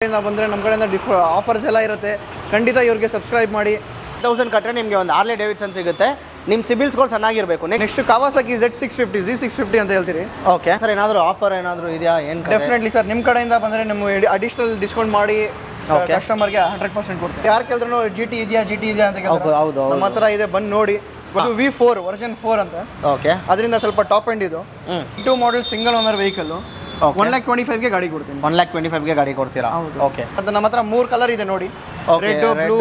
ಬಂದರೆ ನಮ್ಮ ಕಡೆಯಿಂದ ಆಫರ್ಸ್ ಎಲ್ಲ ಇರುತ್ತೆ. ಖಂಡಿತ ಇವ್ರಿಗೆ ಸಬ್ಸ್ಕ್ರೈಬ್ ಮಾಡಿ. 1000 ಕಟ್ಟರೆ ನಿಮಗೆ ಒಂದು ಹಾರ್ಲೆ ಡೇವಿಡ್ಸನ್ ಸಿಗುತ್ತೆ. ನಿಮ್ಮ ಸಿಬಿಲ್ ಸ್ಕೋರ್ ಚೆನ್ನಾಗಿರಬೇಕು. ನೆಕ್ಸ್ಟ್ ಕಾವಾಸಕಿ Z650 Z650 ಅಂತ ಹೇಳ್ತೀರಿ. ಓಕೆ ಸರ್, ಏನಾದರೂ ಆಫರ್ ಏನಾದರೂ ಇದೆಯಾ? ಏನು ಡೆಫಿನೆಟ್ಲಿ ಸರ್, ನಿಮ್ಮ ಕಡೆಯಿಂದ ಬಂದರೆ ನಿಮ್ಮ ಅಡಿಷನಲ್ ಡಿಸ್ಕೌಂಟ್ ಮಾಡಿ ಕಸ್ಟಮರ್ಗೆ 100% ಕೊಡ್ತೀವಿ. ಯಾರು ಕೇಳಿದ್ರು GT ಇದೆಯಾ ಅಂತ ಕೇಳಿದ್ರು. ಹೌದು, ನಮ್ಮ ಹತ್ರ ಇದೆ, ಬಂದು ನೋಡಿ. ಇದು V4 ವರ್ಷನ್ 4 ಅಂತ. ಓಕೆ, ಅದರಿಂದ ಸ್ವಲ್ಪ ಟಾಪ್ ಎಂಡ್ ಇದು. 2 ಮಾಡೆಲ್ ಸಿಂಗಲ್ ಓನರ್ ವೆಹಿಕಲ್. 1,25,000ಗೆ ಗಾಡಿ ಕೊಡ್ತೀನಿ. 1,25,000ಗೆ ಗಾಡಿ ಕೊಡ್ತೀರಾ? ಓಕೆ. ಅದು ನಮ್ಮ ಹತ್ರ 3 ಕಲರ್ ಇದೆ ನೋಡಿ, ರೆಡ್, ಬ್ಲೂ,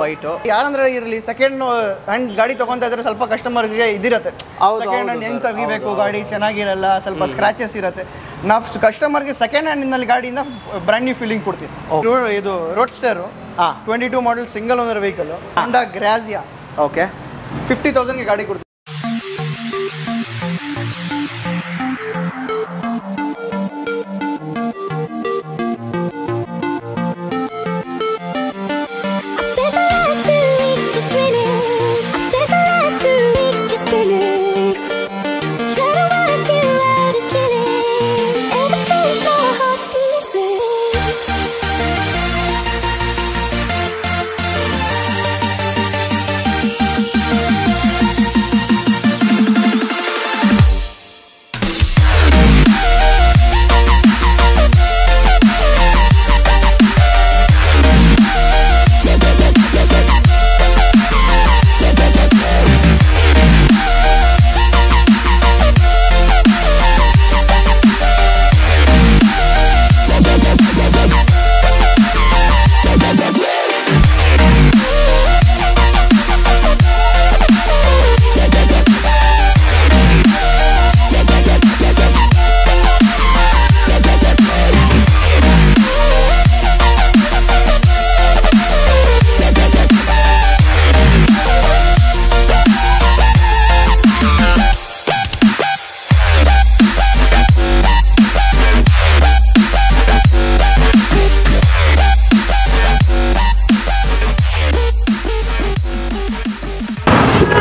ವೈಟ್. ಯಾರಂದ್ರೆ ಇರಲಿ ಸೆಕೆಂಡ್ ಹ್ಯಾಂಡ್ ಗಾಡಿ ತಗೊಂತ ಇದ್ರೆ ಸ್ವಲ್ಪ ಕಸ್ಟಮರ್ಗೆ ಇದಿರುತ್ತೆ. ಸೆಕೆಂಡ್ ಹ್ಯಾಂಡ್ ಹೆಂಗ್ ತೆಗಿಬೇಕು, ಗಾಡಿ ಚೆನ್ನಾಗಿರಲ್ಲ, ಸ್ವಲ್ಪ ಸ್ಕ್ರಾಚಸ್ ಇರುತ್ತೆ. ನಾವು ಕಸ್ಟಮರ್ಗೆ ಸೆಕೆಂಡ್ ಹ್ಯಾಂಡ್ ಗಾಡಿಯಿಂದ ಬ್ರ್ಯಾಂಡ್ ನ್ಯೂ ಫೀಲಿಂಗ್ ಕೊಡ್ತೀವಿ. ಇದು roadster 22 model single owner vehicle, Honda Grazia. Okay, 50,000ಗೆ ಗಾಡಿ ಕೊಡ್ತೀವಿ.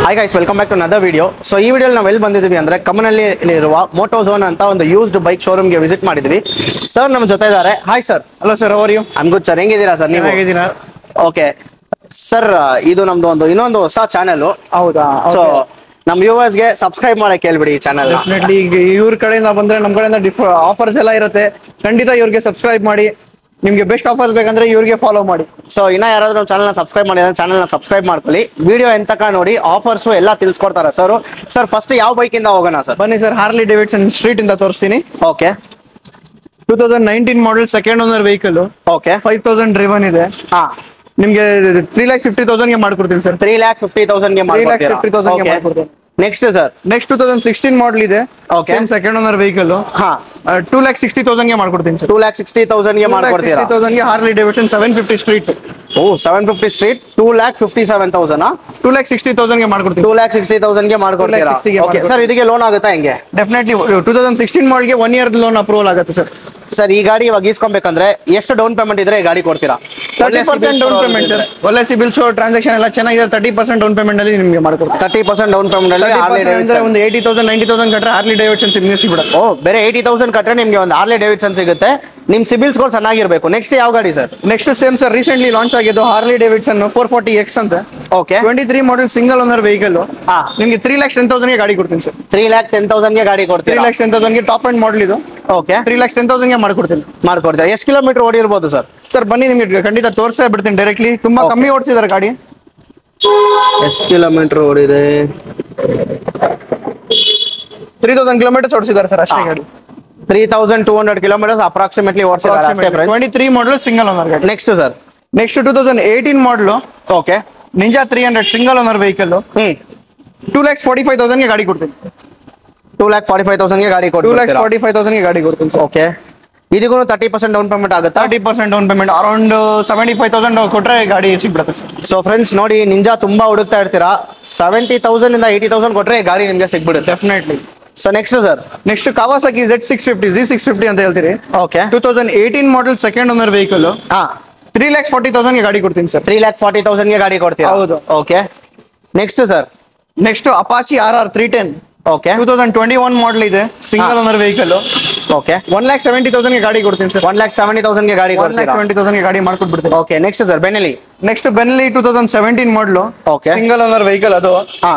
Hi guys, welcome back to another video. So ಈ ವಿಡಿಯೋಲಿ ನಾವು ಎಲ್ಲಿ ಬಂದಿದ್ದೀವಿ ಅಂದರೆ ಕಮ್ಮನಹಳ್ಳಿಯಲ್ಲಿರುವ ಮೋಟೋಝೋನ್ ಅಂತ ಒಂದು ಯೂಸ್ಡ್ ಬೈಕ್ ಶೋರೂಮ್ಗೆ ವಿಸಿಟ್ ಮಾಡಿದ್ವಿ. ಸರ್ ನಮ್ಮ ಜೊತೆ ಇದ್ದಾರೆ. Hi sir. Hello sir, how are you? I am good sir. ಹೆಂಗಿದ್ದೀರಾ ಸರ್? ನೀವು ಹೇಗಿದ್ದೀರಾ? ಓಕೆ ಸರ್, ಇದು ನಮ್ದು ಇನ್ನೊಂದು ಹೊಸ ಚಾನೆಲ್. ಹೌದಾ? ಸೊ ನಮ್ಮ ವ್ಯೂವರ್ಸ್ಗೆ ಸಬ್ಸ್ಕ್ರೈಬ್ ಮಾಡಕ್ಕೆ ಹೇಳ್ಬಿಡಿ ಈ ಚಾನೆಲ್. ಡೆಫಿನೆಟ್ಲಿ ಇವ್ರ ಕಡೆಯಿಂದ ಬಂದರೆ ನಮ್ಮ ಕಡೆಯಿಂದ ಆಫರ್ಸ್ ಎಲ್ಲ ಇರುತ್ತೆ. ಖಂಡಿತ ಇವ್ರಿಗೆ ಸಬ್ಸ್ಕ್ರೈಬ್ ಮಾಡಿ. ನಿಮಗೆ ಬೆಸ್ಟ್ ಆಫರ್ಸ್ ಬೇಕಂದ್ರೆ ಇವ್ರಿಗೆ ಫಾಲೋ ಮಾಡಿ. ಸೊ ಇನ್ನ ಯಾರಾದ್ರೂ ನಮ್ಮ ಚಾನಲ್ನ ಸಬ್ಸ್ಕ್ರೈಬ್ ಮಾಡಿದ್ರೆ ಚಾನಲ್ನ ಸಬ್ಸ್ಕ್ರೈಬ್ ಮಾಡ್ಕೊಳ್ಳಿ. ವಿಡಿಯೋ ಎಂತಕ ನೋಡಿ, ಆಫರ್ಸ್ ಎಲ್ಲ ತಿಳಿಸ್ಕೊಡ್ತಾರೆ ಸರ್. ಸರ್ ಫಸ್ಟ್ ಯಾವ ಬೈಕ್ ಇಂದ ಹೋಗೋಣ ಸರ್? ಬನ್ನಿ ಸರ್, ಹಾರ್ಲಿ ಡೇವಿಡ್ಸನ್ ಸ್ಟ್ರೀಟ್ ಇಂದ ತೋರಿಸ್ತೀನಿ. Okay, 2019 model second owner vehicle. Okay, 5,000 driven ಇದೆ. ಹಾ, ನಿಮ್ಗೆ 3,50,000ಗೆ ಮಾಡ್ಕೊಡ್ತೀನಿ ಸರ್. 3,50,000ಗೆ ಮಾಡ್ಕೊಡ್ತೀನಿ. ನೆಕ್ಸ್ಟ್ ಸರ್, ನೆಕ್ಸ್ಟ್ 2016 ಮಾಡೆಲ್ ಇದೆ. Okay, second owner vehicle. ಹಾ, 2,60,000ಗೆ ಮಾಡ್ಕೊಡ್ತೀನಿ ಸರ್. 2,60,000ಗೆ ಮಾಡ್ಕೊಡ್ತೀರಾ? 2,60,000ಗೆ ಹಾರ್ಲಿ ಡೇವಿಡ್ಸನ್ 750 ಸ್ಟ್ರೀಟ್. ಓ, 750 ಸ್ಟ್ರೀಟ್ 2,57,000. 2,60,000ಗೆ ಮಾಡ್ಕೊಡ್ತೀನಿ. 2,60,000ಗೆ ಮಾಡ್ಕೊಡ್ತೀರಾ? ಓಕೆ ಸರ್, ಇದಕ್ಕೆ ಲೋನ್ ಆಗುತ್ತಾ ಹೆಂಗೆ? ಡೆಫಿನೆಟ್ಲಿ 2016 ಮಾಡೆಲ್ಗೆ 1 ಇಯರ್ ಲೋನ್ ಅಪ್ರೂವಲ್ ಆಗುತ್ತೆ ಸರ್. ಸರ್, ಈ ಗಾಡಿ ಇವಾಗ ಈಸ್ಕೊಬೇಕಂದ್ರೆ ಎಷ್ಟು ಡೌನ್ ಪೇಮೆಂಟ್ ಇದ್ರೆ ಗಾಡಿ ಕೊಡ್ತೀರಾ? 30% ಡೌನ್ ಪೇಮೆಂಟ್ ಸರ್. ಒಳ್ಳೆ ಸಿಬಿಲ್ ಸ್ಕೋರ್, ಟ್ರಾನ್ಸಾಕ್ಷನ್ ಎಲ್ಲ ಚೆನ್ನಾಗಿದೆ. 30% ಡೌನ್ ಪೇಮೆಂಟ್ ಅಲ್ಲಿ ನಿಮಗೆ ಮಾಡ್ಕೊಡ್ತೀವಿ. 30% ಡೌನ್ ಪೇಮೆಂಟ್ ಅಲ್ಲಿ ಒಂದು 80,000 90,000 ಕಟ್ಟರೆ ಹಾರ್ಲಿ ಡೇವಿಡ್ಸನ್ ಸಿಗ್ಬಿಡುತ್ತೆ. ಓ, ಬೇರೆ 80,000 ಕಟ್ಟರೆ ನಿಮಗೆ ಒಂದು ಹಾರ್ಲಿ ಡೇವಿಡ್ಸನ್ ಸಿಗುತ್ತೆ. ನಿಮ್ ಸಿಬಿಲ್ ಸ್ಕೋರ್ ಚೆನ್ನಾಗಿರ್ಬೇಕು. ನೆಕ್ಸ್ಟ್ ಯಾವ ಗಾಡಿ sir? Next same sir, recently launch ಆಗಿದ್ದು ಹಾರ್ಲಿ ಡೇವಿಡ್ಸನ್ 440X ಅಂತ. Okay, 23 model single owner vehicle. ನಿಮಗೆ 3,10,000ಗೆ ಗಾಡಿ ಕೊಡ್ತೀನಿ ಸರ್. 3,10,000ಗೆ ಗಾಡಿ ಕೊಡ್ತೀನಿ. 3,10,000ಗೆ ಟಾಪ್ ಅಂಡ್ ಮಾಡೆಲ್ ಇದು. ಓಕೆ, 3,10,000ಗೆ ಮಾಡ್ಕೊಡ್ತೀನಿ. ಮಾಡ್ಕೊಡ್ತೀರಾ? ಎಷ್ಟು ಕಿಲೋಮೀಟರ್ ಓಡಿರ್ಬೋದು ಸರ್? ಸರ್ ಬನ್ನಿ, ನಿಮಗೆ ಖಂಡಿತ ತೋರಿಸೇ ಬಿಡ್ತೀನಿ ಡೈರೆಕ್ಟ್ಲಿ. ತುಂಬಾ ಕಮ್ಮಿ ಓಡಿಸಿದಾರೆ ಗಾಡಿ. ಎಷ್ಟು ಕಿಲೋಮೀಟರ್ ಓಡಿದೆ? 3,000 ಕಿಲೋಮೀಟರ್ ಓಡಿಸಿದ್ದಾರೆ ಸರ್ ಅಷ್ಟೇ ಗಾಡಿ. 3,200 ಕಿಲೋಮೀಟರ್ಸ್ ಅಪ್ರಾಕ್ಸಿಮೇಟ್ಲಿ ಓಡಿಸಿದ್ದಾರೆ ಅಷ್ಟೇ ಫ್ರೆಂಡ್ಸ್. 23 ಮಾಡೆಲ್ ಸಿಂಗಲ್ ಓನರ್ ಗಾಡಿ. Next sir, next 2018 model. Okay, Ninja 300 single owner vehicle. 2,45,000ಗೆ ಗಾಡಿ ಕೊಡ್ತೀನಿ. 2,45,000ಗೆ ಗಾಡಿ ಕೊಡ್ತೀನಿ. 2,45,000ಗೆ ಗಾಡಿ ಕೊಡ್ತೀನಿ ಸರ್. ಓಕೆ, ಇದಕ್ಕೂ 30% ಡೌನ್ ಪೇಮೆಂಟ್ ಆಗುತ್ತಾ? 30% ಡೌನ್ ಪೇಮೆಂಟ್, ಅರೌಂಡ್ 75,000 ಕೊಟ್ಟರೆ ಗಾಡಿ ಸಿಗ್ಬಿಡುತ್ತೆ ಸರ್. ಸೊ ಫ್ರೆಂಡ್ಸ್ ನೋಡಿ, ನಿಂಜಾ ತುಂಬಾ ಹುಡುಕ್ತಾ ಇರ್ತೀರಾ. 70,000 ಇಂದ 80,000 ಕೊಟ್ಟರೆ ಗಾಡಿ ನಿಮಗೆ ಸಿಗ್ಬಿಡುತ್ತೆ. Definitely. So next sir, next Kawasaki Z650 ಅಂತ ಹೇಳ್ತೀರಿ. ಓಕೆ, 2018 ಮಾಡೆಲ್ ಸೆಕೆಂಡ್ ಓನರ್ ವೆಹಿಕಲ್. 3,40,000ಗೆ ಗಾಡಿ ಕೊಡ್ತೀನಿ ಸರ್. 3,40,000ಗೆ ಗಾಡಿ ಕೊಡ್ತೀರಾ? ಹೌದು. Okay, next sir, next Apache RR 310. Okay 2021 model ಇದೆ, ಸಿಂಗಲ್ ಓನರ್ ವೆಹಿಕಲ್. ಓಕೆ 1,70,000 ಗೆ ಗಾಡಿ ಕೊಡ್ತೀನಿ ಸರ್. 1,70,000 ಗೆ ಗಾಡಿ ಕೊಡ್ತೀರಾ? 1,70,000 ಗೆ ಗಾಡಿ ಮಾಡ್ಕೊಟ್ಬಿಡ್ತೀನಿ. Okay next sir Benelli. Next Benelli 2017 model, Okay. Single owner vehicle ಅದು. ಹಾ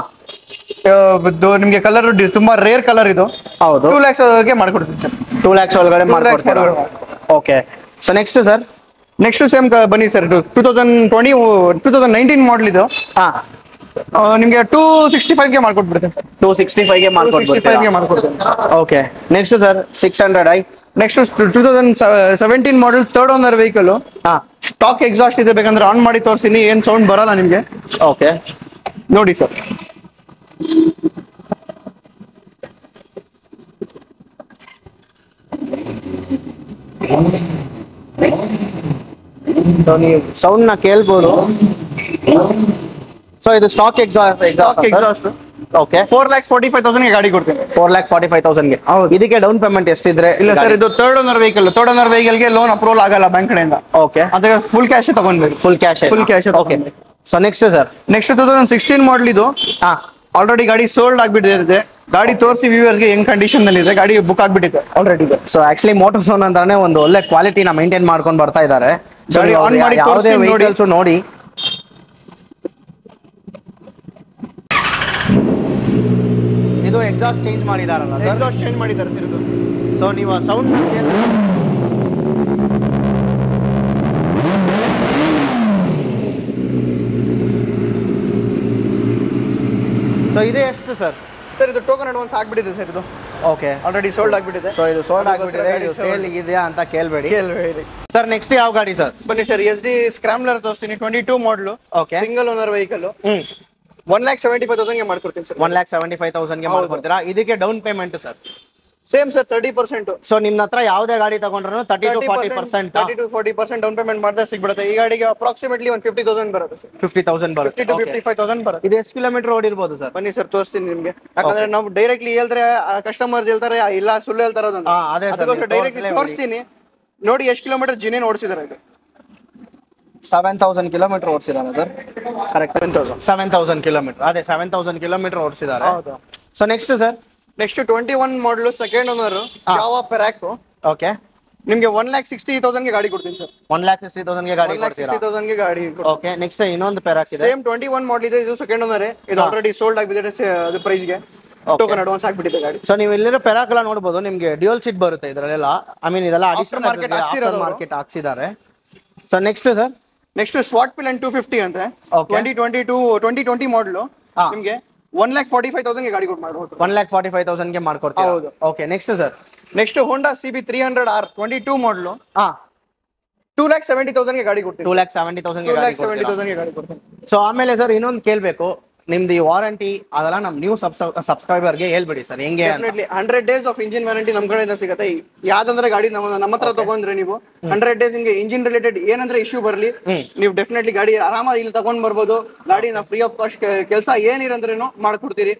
ನಿಮ್ಗೆ ಕಲರ್ ತುಂಬಾ ರೇರ್ ಕಲರ್ ಇದು. ಹೌದು 2 lakhs ಗೆ ಮಾಡ್ಕೊಡ್ತೀನಿ ಸರ್. 2 lakhs ಒಳಗಡೆ ಮಾಡ್ಕೊಡ್ತೀರಾ? Okay so next sir. Next same ಬನ್ನಿ ಸರ್, 2019 ಮಾಡಲ್ ಇದು. ಹಾ ನಿಮ್ಗೆ 265 ಗೆ ಮಾಡ್ಕೊಟ್ಬಿಡ್ತೀನಿ ಸರ್. 265 ಗೆ 265 ಗೆ ಮಾಡ್ಕೊಡ್ತೀನಿ. Okay next sir 600i. Next 2017 ಮಾಡಲ್ ಥರ್ಡ್ ಓನರ್ ವೆಹಿಕಲ್. ಹಾ ಸ್ಟಾಕ್ ಎಕ್ಸಾಸ್ಟ್ ಇದೆ, ಬೇಕಂದ್ರೆ ಆನ್ ಮಾಡಿ ತೋರಿಸ್ತೀನಿ, ಏನ್ ಸೌಂಡ್ ಬರಲ್ಲ ನಿಮ್ಗೆ. ಓಕೆ ನೋಡಿ ಸರ್. ಸೊ ನೀವು ಸೌಂಡ್ ನ ಕೇಳ್ಬೋದು. ಸೊ ಇದು ಸ್ಟಾಕ್ ಎಕ್ಸಾಸ್ಟ್. ಓಕೆ 4,45,000 ಗೆ ಗಾಡಿ ಕೊಡ್ತೀನಿ. 4,45,000 ಗೆ. ಇದಕ್ಕೆ ಡೌನ್ ಪೇಮೆಂಟ್ ಎಷ್ಟಿದ್ರೆ? ಇಲ್ಲ ಸರ್, ಇದು third owner vehicle. Third owner vehicle ಗೆ ಲೋನ್ ಅಪ್ರೂವಲ್ ಆಗಲ್ಲ ಬ್ಯಾಂಕ್ ಕಡೆಯಿಂದ. ಓಕೆ ಅದಕ್ಕೆ ಫುಲ್ ಕ್ಯಾಶ್ ತಗೊಂಡ್ಬೇಕು. Full cash. Okay so next sir. Next 2016 model ಇದು. ಹಾ ಆಲ್ರೆಡಿ ಗಾಡಿ ಸೋಲ್ಡ್ ಆಗ್ಬಿಟ್ಟಿದೆ. ಗಾಡಿ ತೋರಿಸಿ ವ್ಯೂವರ್ಸ್ ಗೆ ಹೆಂಗ್ ಕಂಡೀಷನ್ ನಲ್ಲಿ ಇದೆ, ಗಾಡಿ ಬುಕ್ ಆಗ್ಬಿಟ್ಟಿದೆ ಆಲ್ರೆಡಿ. ಸೊ ಆಕ್ಚುಲಿ ಮೋಟೋಝೋನ್ ಅಂತಾನೆ ಒಂದು ಒಳ್ಳೆ ಕ್ವಾಲಿಟಿನ ಮೇಂಟೈನ್ ಮಾಡ್ಕೊಂಡು ಬರ್ತಾ ಇದ್ದಾರೆ. ಗಾಡಿ ಆನ್ ಮಾಡಿ ಯಾವುದೇ ತೋರಿಸಿ ನೋಡಿ. ವೆಹಿಕಲ್ಸ್ ನೋಡಿ. ಇದು ಎಕ್ಸಾಸ್ಟ್ ಚೇಂಜ್ ಮಾಡಿದಾರಲ್ಲ ಸರ್? ಎಕ್ಸಾಸ್ಟ್ ಚೇಂಜ್ ಮಾಡಿದ್ದಾರೆ ಸರ್ ಇದು. ಸೊ ನೀವು ಸೌಂಡ್ ಸೊ ಇದು ಎಷ್ಟು ಸರ್? ಸರ್ ಇದು ಟೋಕನ್ ಅಡ್ವಾನ್ಸ್ ಆಗ್ಬಿಟ್ಟಿದೆ ಸರ್. ಇದು ಓಕೆ ಆಲ್ರೆಡಿ ಸೋಲ್ಡ್ ಆಗ್ಬಿಟ್ಟಿದೆ. ಸೊ ಇದು ಸೋಲ್ಡ್ ಆಗ್ಬಿಟ್ಟಿದೆ. ಇದು ಸೇಲ್ ಇದೆಯಾ ಅಂತ ಕೇಳಬೇಡಿ ಸರ್. ನೆಕ್ಸ್ಟ್ ಯಾವ ಗಾಡಿ ಸರ್? ಬನ್ನಿ ಸರ್, SD ಸ್ಕ್ರಾಮ್ಲರ್ ತೋರಿಸ್ತೀನಿ. 22 ಮಾಡಲು, Okay. Single owner vehicle. 1,75,000 ಗೆ ಮಾಡ್ಕೊಡ್ತೀನಿ ಸರ್. 1,75,000 ಗೆ ಮಾಡ್ಕೊಡ್ತೀರಾ? ಇದಕ್ಕೆ down payment sir? Same sir 30%. So ನಿಮ್ ಹತ್ರ ಯಾವುದೇ ಗಾಡಿ ತಗೊಂಡ್ರು 30 to 40% 40% ಡೌನ್ ಪೇಮೆಂಟ್ ಮಾಡಿದ್ರೆ ಸಿಗ್ಬಿಡುತ್ತೆ. ಈ ಗಾಡಿಗೆ ಅಪ್ರಾಕ್ಸಿಮೇಟ್ಲಿ 50,000 ಬರುತ್ತೆ ಸರ್. 50,000 ಬರುತ್ತೆ. 50 to 55,000 ಬರುತ್ತೆ. ಇದು ಎಷ್ಟು ಕಿಲೋಮೀಟರ್ ಓಡಿರ್ಬೋದು ಸರ್? ಬನ್ನಿ ಸರ್ ತೋರಿಸ್ತೀನಿ ನಿಮ್ಗೆ. ಯಾಕಂದ್ರೆ ನಾವು ಡೈರೆಕ್ಟ್ಲಿ ಹೇಳ್ತಾರೆ, ಕಸ್ಟಮರ್ಸ್ ಹೇಳ್ತಾರೆ ಇಲ್ಲ ಸುಳ್ಳು ಹೇಳ್ತಾರೆ ಅಂತ. ಅದೇ ಸರ್, ಡೈರೆಕ್ಟ್ಲಿ ತೋರಿಸ್ತೀನಿ ನೋಡಿ ಎಷ್ಟು ಕಿಲೋಮೀಟರ್ ಜಿನೇನ್ ಓಡಿಸಿದಾರೆ. ಇದು 7,000 ಕಿಲೋಮೀಟರ್ ಓಡಿಸಿದಾರೆ ಸರ್? ಕರೆಕ್ಟ್. 7,000 ಕಿಲೋಮೀಟರ್. ಅದೇ 7,000 ಕಿಲೋಮೀಟರ್ ಓಡಿಸಿದಾರೆ. ಹೌದು. So next sir. ನೆಕ್ಸ್ಟ್ 21 ಮಾಡಲು, ಸೆಕೆಂಡ್ ಓನರ್, ಜಾವಾ ಪೆರಾಕ್. ಓಕೆ ನಿಮ್ಗೆ 1,60,000 ಗೆ ಗಾಡಿ ಕೊಡ್ತೀನಿ ಸರ್. 1,60,000 ಗೆ ಗಾಡಿ ಕೊಡ್ತೀರಾ? 1,60,000 ಗೆ ಗಾಡಿ. ಓಕೆ ನೆಕ್ಸ್ಟ್ ಇನ್ನೊಂದು ಪೆರಾಕ್ ಇದೆ. ಸೇಮ್ 21 ಮಾಡಲ್ ಇದೆ. ಇದು ಸೆಕೆಂಡ್ ಓನರ್. ಇದು ಆಲ್ರೆಡಿ ಸೋಲ್ಡ್ ಆಗಿಬಿಟ್ಟಿದೆ. ಅದು ಪ್ರೈಸ್ ಗೆ ಟೋಕನ್ ಅಡ್ವಾನ್ಸ್ ಆಗ್ಬಿಟ್ಟಿದೆ ಗಾಡಿ. ಸೊ ನೀವು ಇಲ್ಲಿರೋ ಪೆರಾಕ್ ಎಲ್ಲ ನೋಡಬಹುದು. ನಿಮಗೆ ಡ್ಯೂಯಲ್ ಸೀಟ್ ಬರುತ್ತೆ ಇದರಲ್ಲೆಲ್ಲ. ಐ ಮೀನ್ ಇದೆಲ್ಲ ಅಡಿಷನಲ್ ಮಾರ್ಕೆಟ್ ಹಾಕ್ಸಿದ್ದಾರೆ. So next sir. Next Svartpilen 250 ಅಂತ 2020 ಮಾಡಲು. ನಿಮ್ಗೆ 1,45,000 ಗೆ ಗಾಡಿ ಕೊಟ್ಟು ಮಾಡ್ಬೋದು. 1,45,000 ಗೆ ಮಾಡ್ಕೊಡ್ತೀರಾ? ಹೌದು. Okay next sir. ನೆಕ್ಸ್ಟ್ ಹೋಂಡಾ CB 300R 22 ಮಾಡಲು. 2,70,000 ಗೆ ಗಾಡಿ ಕೊಡ್ತೀನಿ. 2,70,000 ಗೆ ಗಾಡಿ ಕೊಡ್ತೀರಾ? 2,70,000 ಗೆ ಗಾಡಿ ಕೊಡ್ತೀನಿ. ಸೊ ಆಮೇಲೆ ಸರ್ ಇನ್ನೊಂದು ಕೇಳಬೇಕು, ನಿಮ್ದು ವಾರಂಟಿ ಅದೆಲ್ಲ ನಮ್ ನ್ಯೂ ಸಬ್ಸ್ಕ್ರೈಬರ್ ಗೆ ಹೇಳ್ಬಿಡಿ ಸರ್ ಹೆಂಗೆ? Definitely 100 days of engine warranty ನಮ್ಮ ಕಡೆಯಿಂದ ಸಿಗುತ್ತೆ. ಯಾವ್ದಂದ್ರೆ ಗಾಡಿ ನಮ್ಮ ಹತ್ರ ತಗೊಂಡ್ರೆ ನೀವು 100 days ನಿಮ್ಗೆ ಇಂಜಿನ್ ರಿಲೇಟೆಡ್ ಏನಂದ್ರೆ ಇಶ್ಯೂ ಬರಲಿ, ನೀವು ಡೆಫಿನೆಟ್ಲಿ ಗಾಡಿ ಆರಾಮಾಗಿ ಇಲ್ಲಿ ತಗೊಂಡ್ ಬರ್ಬೋದು. ಗಾಡಿ ನಾವು ಫ್ರೀ ಆಫ್ ಕಾಸ್ಟ್ ಕೆಲಸ ಏನಿರಂದ್ರೇನು ಮಾಡ್ಕೊಡ್ತೀರಿ.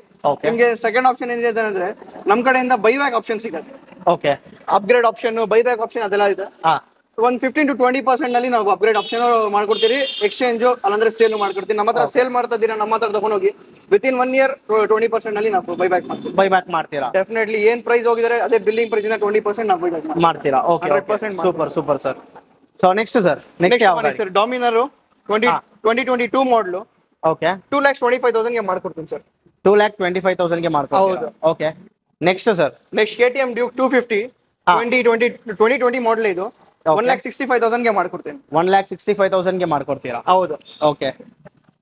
ನಿಮ್ಗೆ ಸೆಕೆಂಡ್ ಆಪ್ಷನ್ ಏನಿದೆ ಅಂದ್ರೆ ನಮ್ ಕಡೆಯಿಂದ ಬೈಬ್ಯಾಕ್ ಆಪ್ಷನ್ ಸಿಗುತ್ತೆ. Okay upgrade option, buyback option ಅದೆಲ್ಲ ಇದೆ. ಒಂದು 15 to 20% ನಲ್ಲಿ ನಾವು ಅಪ್ಗ್ರೇಡ್ ಆಪ್ಷನ್ ಮಾಡ್ಕೊಡ್ತೀರಿ. ಎಕ್ಸ್ಚೇಂಜ್ ಅಲ್ಲಂದ್ರೆ ಸೇಲ್ ಮಾಡ್ಕೊಡ್ತೀವಿ. ನಮ್ಮ ಹತ್ರ ಸೇಲ್ ಮಾಡ್ತಾ ಇದ್ದೀರಾ, ನಮ್ಮ ಹತ್ರ ತಗೊಂಡೋಗಿ ವಿತಿನ್ 1 year 20% ನಲ್ಲಿ ನಾವು ಬೈಬ್ಯಾಕ್ ಮಾಡ್ತೀವಿ. ಬೈಬ್ಯಾಕ್ ಮಾಡ್ತೀರಾ? ಡೆಫಿನೆಟ್ಲಿ ಏನ್ ಪ್ರೈಸ್ ಹೋಗಿದ್ರೆ ಅದೇ ಬಿಲ್ಲಿಂಗ್ ಪ್ರೈಸ್ ಇಂದ 20% ನಾವು ಬೈಬ್ಯಾಕ್ ಮಾಡ್ತೀರಾ? Okay 100% super sir. So next sir. Next ಯಾವ ಗಾಡಿ ಸರ್? ಡಾಮಿನರ್ 2022 ಮಾಡಲು. ಓಕೆ 2,25,000 ಗೆ ಮಾಡ್ಕೊಡ್ತೀನಿ ಸರ್. 2,25,000 ಗೆ ಮಾಡ್ಕೊಡ್ತೀರಾ? Okay next sir. Next KTM Duke 250 2020 model. ಇದು 1,65,000 ಗೆ ಮಾಡ್ಕೊಡ್ತೀನಿ. 1,65,000 ಗೆ ಮಾಡ್ಕೊಡ್ತೀರಾ? ಹೌದು. Okay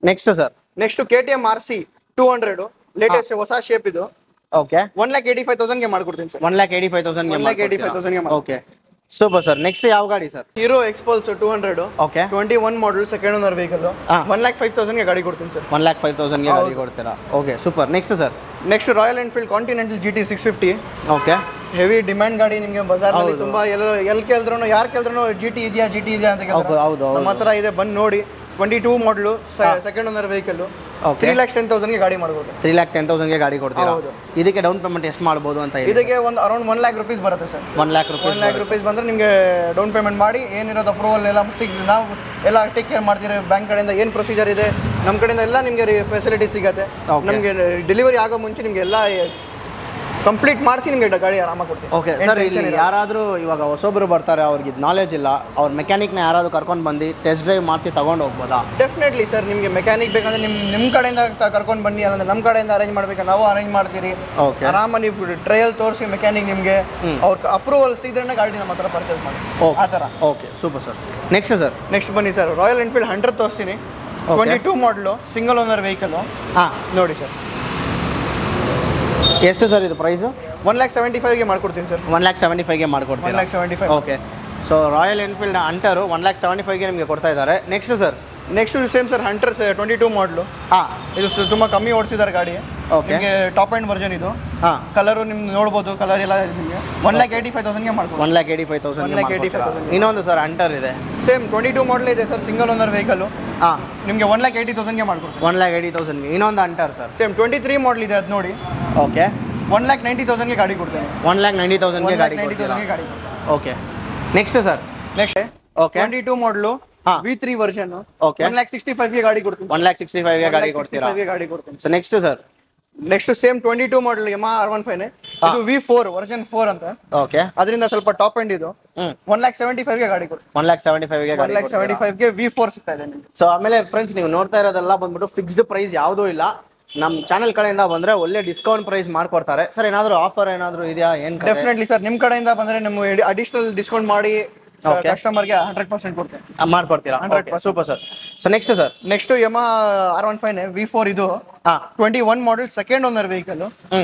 next sir. Next KTM RC 200 latest ಹೊಸ ಶೇಪ್ ಇದು. ಓಕೆ 1,85,000 ಗೆ ಮಾಡ್ಕೊಡ್ತೀನಿ ಸರ್. 1,85,000 ಗೆ 1,85,000 ಗೆ. Okay super sir. ನೆಕ್ಸ್ಟ್ ಯಾವ ಗಾಡಿ sir? Hero ಎಕ್ಸ್ಪಲ್ಸ್ 200 okay 21 model, second owner vehicle. 1,05,000 ಗೆ ಗಾಡಿ ಕೊಡ್ತೀನಿ ಸರ್. 1,05,000 ಗೆ ಗಾಡಿ ಕೊಡ್ತೀರಾ? Okay super. Next sir. Next Royal Enfield continental GT 650. Okay heavy demand ಗಾಡಿ. ನಿಮಗೆ ಬಜಾರ್ ನಲ್ಲಿ ತುಂಬಾ ಎಲ್ಲಿ ಕೇಳಿದ್ರು ಯಾರು ಕೇಳಿದ್ರು GT ಇದೆಯಾ ಅಂತ ಕೇಳ್ತಾರೆ. ಹೌದು ನಮ್ಮ ಹತ್ರ ಇದೆ, ಬಂದು ನೋಡಿ. 22 ಮಾಡಲು, ಸೆಕೆಂಡ್ ಓನರ್ ವೆಹಿಕಲ್. 3,10,000 ಗೆ ಗಾಡಿ ಮಾಡ್ಬೋದು. 3,10,000 ಗೆ ಗಾಡಿ ಕೊಡ್ತೀರಾ? ಇದಕ್ಕೆ ಡೌನ್ ಪೇಮೆಂಟ್ ಎಷ್ಟು ಮಾಡ್ಬೋದು ಅಂತ ಹೇಳಿ? ಇದಕ್ಕೆ ಒಂದು ಅರೌಂಡ್ 1 lakh rupees ಬರುತ್ತೆ sir. 1 lakh rupees. 1 lakh rupees ಬಂದ್ರೆ ನಿಮಗೆ ಡೌನ್ ಪೇಮೆಂಟ್ ಮಾಡಿ ಏನಿರೋದು ಅಪ್ರೂವಲ್ ಎಲ್ಲ ಸಿಗುತ್ತೆ. ನಾವು ಎಲ್ಲ ಟೇಕ್ ಕೇರ್ ಮಾಡ್ತೀವಿ. ಬ್ಯಾಂಕ್ ಕಡೆಯಿಂದ ಏನು ಪ್ರೊಸೀಜರ್ ಇದೆ ನಮ್ಮ ಕಡೆಯಿಂದ ಎಲ್ಲ ನಿಮಗೆ ಫೆಸಿಲಿಟಿ ಸಿಗುತ್ತೆ. ನಮಗೆ ಡೆಲಿವರಿ ಆಗೋ ಮುಂಚೆ ನಿಮಗೆ ಎಲ್ಲ ಕಂಪ್ಲೀಟ್ ಮಾಡಿಸಿ ನಿಮಗೆ ಗಾಡಿ ಆರಾಮಾಗಿ ಕೊಡ್ತೀನಿ. ಓಕೆ ಸರ್, ಇಲ್ಲಿ ಯಾರಾದರೂ ಇವಾಗ ಹೊಸೊಬ್ಬರು ಬರ್ತಾರೆ, ಅವ್ರಿಗೆ ನಾಲೆಜ್ ಇಲ್ಲ, ಅವ್ರ ಮೆಕ್ಯಾನಿಕ್ನ ಯಾರಾದರೂ ಕರ್ಕೊಂಡು ಬಂದು ಟೆಸ್ಟ್ ಡ್ರೈವ್ ಮಾಡಿಸಿ ತೊಗೊಂಡು ಹೋಗ್ಬೋದಾ? ಡೆಫಿನೆಟ್ಲಿ ಸರ್, ನಿಮಗೆ ಮೆಕ್ಯಾನಿಕ್ ಬೇಕಂದ್ರೆ ನಿಮ್ಮ ಕಡೆಯಿಂದ ಕರ್ಕೊಂಡು ಬನ್ನಿ, ಅಲ್ಲಂದ್ರೆ ನಮ್ಮ ಕಡೆಯಿಂದ ಅರೇಂಜ್ ಮಾಡಬೇಕು, ನಾವು ಅರೇಂಜ್ ಮಾಡ್ತೀರಿ. ಓಕೆ, ಆರಾಮಾಗಿ ನೀವು ಟ್ರಯಲ್ ತೋರಿಸಿ ಮೆಕ್ಯಾನಿಕ್ ನಿಮಗೆ ಅವ್ರ ಅಪ್ರೂವಲ್ಸ್ ಇದ್ರೆ ಗಾಡಿ ನಮ್ಮ ಹತ್ರ ಪರ್ಚೇಸ್ ಮಾಡಿ ಆ ಥರ. Okay, super sir. Next sir, next ಬನ್ನಿ ಸರ್, ರಾಯಲ್ ಎನ್ಫೀಲ್ಡ್ 100 ತೋರಿಸ್ತೀನಿ. 22 ಮಾಡಲು ಸಿಂಗಲ್ ಓನರ್ ವೆಹಿಕಲ್. ಹಾಂ, ನೋಡಿ ಸರ್, ಎಷ್ಟು ಸರ್ ಇದು ಪ್ರೈಸು? 1,75,000ಗೆ ಮಾಡ್ಕೊಡ್ತೀನಿ ಸರ್. 1,75,000ಗೆ ಮಾಡ್ಕೊಡ್ತೀನಿ. 1,75,000. ಓಕೆ, ಸೊ ರಾಯಲ್ ಎನ್ಫೀಲ್ಡ್ ಹಂಟರು 1,75,000ಗೆ ನಿಮಗೆ ಕೊಡ್ತಾ ಇದ್ದಾರೆ. Next sir, next same sir, hunter 22 ಮಾಡಲು. ಹಾಂ, ಇದು ತುಂಬ ಕಮ್ಮಿ ಓಡಿಸಿದ್ದಾರೆ ಗಾಡಿ. ಓಕೆ, ನಿಮಗೆ ಟಾಪ್ ಆ್ಯಂಡ್ ವರ್ಜನ್ ಇದು. ಹಾಂ, ಕಲರು ನಿಮ್ಗೆ ನೋಡ್ಬೋದು, ಕಲರ್ ಎಲ್ಲ ನಿಮಗೆ 1,85,000ಗೆ ಮಾಡ್ಬೋದು. 1,85,000. ಇನ್ನೊಂದು ಸರ್ ಹಂಟರ್ ಇದೆ, ಸೇಮ್ 22 ಮಾಡಲ್ ಇದೆ ಸರ್, ಸಿಂಗಲ್ ಓನರ್ ವೆಹಿಕಲ್. ಹಾಂ, ನಿಮಗೆ 1,80,000ಗೆ ಮಾಡ್ಕೊಡ್ತೀನಿ. 1,80,000ಗೆ. ಇನ್ನೊಂದು ಹಂಟರ್ ಸರ್, ಸೇಮ್ 23 ಮಾಡಲ್ ಇದೆ, ಅದು ನೋಡಿ. ಓಕೆ, 1,90,000ಗೆ ಗಾಡಿ ಕೊಡ್ತೇನೆ. 1,90,000ಗೆ ಗಾಡಿ ಕೊಡ್ತೀರಾ? ಗಾಡಿ ಕೊಡ್ತೇನೆ. Okay, next sir. Next okay, 22 ಮಾಡಲು V3 ವರ್ಷನ್. ಓಕೆ, 1,65,000ಗೆ ಗಾಡಿ ಕೊಡ್ತೀನಿ. 1,65,000ಗೆ ಗಾಡಿ ಕೊಡ್ತೀರಾ? ಗಾಡಿ ಕೊಡ್ತೀನಿ. So next sir, next same 22 ಮಾಡಲ್ Yamaha R15. ಇದು V4 ವರ್ಷನ್ 4 ಅಂತ. ಓಕೆ, ಅದರಿಂದ ಸ್ವಲ್ಪ ಟಾಪ್ ಎಂಡ್ ಇದು. 1,75,000ಗೆ ಗಾಡಿ ಕೊಡ್ತೀನಿ. 1,75,000ಗೆ ಗಾಡಿ 1,75,000ಗೆ V4 ಸಿಗ್ತಾ ಇದೆ ನಿಮಗೆ. ಸೊ ಆಮೇಲೆ ಫ್ರೆಂಡ್ಸ್, ನೀವು ನೋಡ್ತಾ ಇರೋದೆಲ್ಲ ಬಂದ್ಬಿಟ್ಟು ಫಿಕ್ಸ್ಡ್ ಪ್ರೈಸ್ ಯಾವುದೂ ಇಲ್ಲ. ನಮ್ಮ ಚಾನಲ್ ಕಡೆಯಿಂದ ಬಂದ್ರೆ ಒಳ್ಳೆ ಡಿಸ್ಕೌಂಟ್ ಪ್ರೈಸ್ ಮಾಡ್ಕೊಡ್ತಾರೆ. ಸರ್, ಏನಾದರೂ ಆಫರ್ ಏನಾದರೂ ಇದೆಯಾ? ಏನು? ಡೆಫಿನೆಟ್ಲಿ ಸರ್, ನಿಮ್ಮ ಕಡೆಯಿಂದ ಬಂದ್ರೆ ನಮ್ಮ ಅಡಿಷನಲ್ ಡಿಸ್ಕೌಂಟ್ ಮಾಡಿ ಕಸ್ಟಮರ್ಗೆ 100% ಕೊಡ್ತೇನೆ. ಮಾಡ್ಕೊಡ್ತೀರಾ? Super sir. So next sir, next Yamaha R15 V4 ಇದು 21 ಮಾಡಲ್ ಸೆಕೆಂಡ್ ಓನರ್ ವೆಹಿಕಲ್.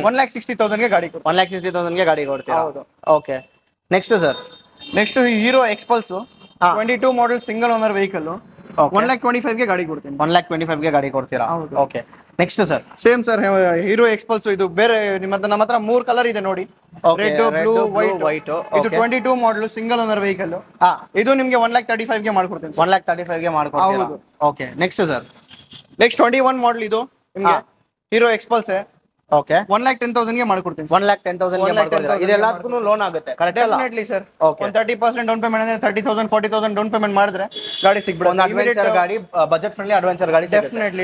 1,60,000ಗೆ ಗಾಡಿ ಕೊಡ್ತೀನಿ. 1,60,000ಗೆ ಗಾಡಿ ಕೊಡ್ತೀರಾ? ಹೌದು. Okay, next sir. Next Hero Xpulse 22 model single owner vehicle. 1,25,000ಗೆ ಗಾಡಿ ಕೊಡ್ತೀನಿ. 1,25,000ಗೆ ಗಾಡಿ ಕೊಡ್ತೀರಾ? Okay, next sir. Same sir, Hero Xpulse ಇದು ಬೇರೆ. ನಮ್ಮ ಹತ್ರ 3 ಕಲರ್ ಇದೆ ನೋಡಿ, ರೆಡ್, ಬ್ಲೂ, ವೈಟ್. ಇದು 22 ಮಾಡಲ್ ಸಿಂಗಲ್ ಓನರ್ ವೆಹಿಕಲ್. ಇದು ನಿಮಗೆ 1,35,000ಗೆ ಮಾಡ್ಕೊಡ್ತೀನಿ. 1,35,000ಗೆ ಮಾಡ್ಕೊಡ್ತೀರಾ? Okay, next sir. Next 21 model ಇದು ನಿಮಗೆ ಹೀರೋ ಎಕ್ಸ್ಪಲ್ಸ್. ಓಕೆ, 1,10,000ಗೆ ಮಾಡ್ಕೊಡ್ತೀನಿ. 1,10,000ಗೆ ಮಾಡ್ಕೊಡ್ತೀರಾ? ಇದೆಲ್ಲದಕ್ಕೂ ಲೋನ್ ಆಗುತ್ತೆ? ಕರೆಕ್ಟ್ ಅಲ್ಲ? Definitely sir. ಒಂದು 30% ಡೌನ್ ಪೇಮೆಂಟ್ ಅಂದ್ರೆ 30,000 40,000 ಡೌನ್ ಪೇಮೆಂಟ್ ಮಾಡಿದ್ರೆ ಗಾಡಿ ಸಿಗ್ಬಿಡುತ್ತೆ. ಒಂದು ಅಡ್ವೆಂಚರ್ ಗಾಡಿ, ಬಜೆಟ್ ಫ್ರೆಂಡ್ಲಿ ಅಡ್ವೆಂಚರ್ ಗಾಡಿ.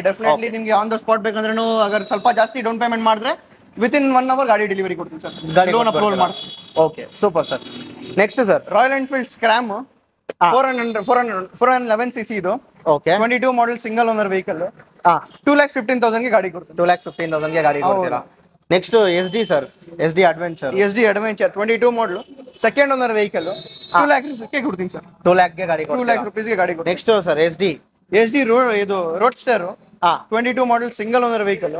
ಡೆಫಿನೆಟ್ಲಿ ನಿಮಗೆ ಆನ್ ದ ಸ್ಪಾಟ್ ಬೇಕಂದ್ರೂ ಅಗರ್ ಸ್ವಲ್ಪ ಜಾಸ್ತಿ ಡೌನ್ ಪೇಮೆಂಟ್ ಮಾಡಿದ್ರೆ ವಿತಿನ್ 1 ಅವರ್ ಗಾಡಿ ಡೆಲಿವರಿ ಕೊಡ್ತೀನಿ ಸರ್. ಲೋನ್ ಅಪ್ರೂವಲ್ ಮಾಡಿಸಿ. Okay, super sir. Next sir, Royal Enfield Scram 411cc ಇದು. Okay, 22 model single owner vehicle. 2,15,000ಗೆ ಗಾಡಿ ಕೊಡ್ತೀನಿ. 2,15,000ಗೆ ಗಾಡಿ ಕೊಡ್ತೀರಾ? Next SD sir, SD adventure. 22 model second owner vehicle. 2 lakh ರೂಪಾಯಿಗೆ ಕೊಡ್ತೀನಿ ಸರ್. 2 lakhಗೆ ಗಾಡಿ ಕೊಡ್ತೀರಾ? 2 lakh ರೂಪಾಯಿಗೆ ಗಾಡಿ ಕೊಡ್ತೀನಿ. ನೆಕ್ಸ್ಟ್ ಸರ್, SD ಇದು roadster 22 model single owner vehicle.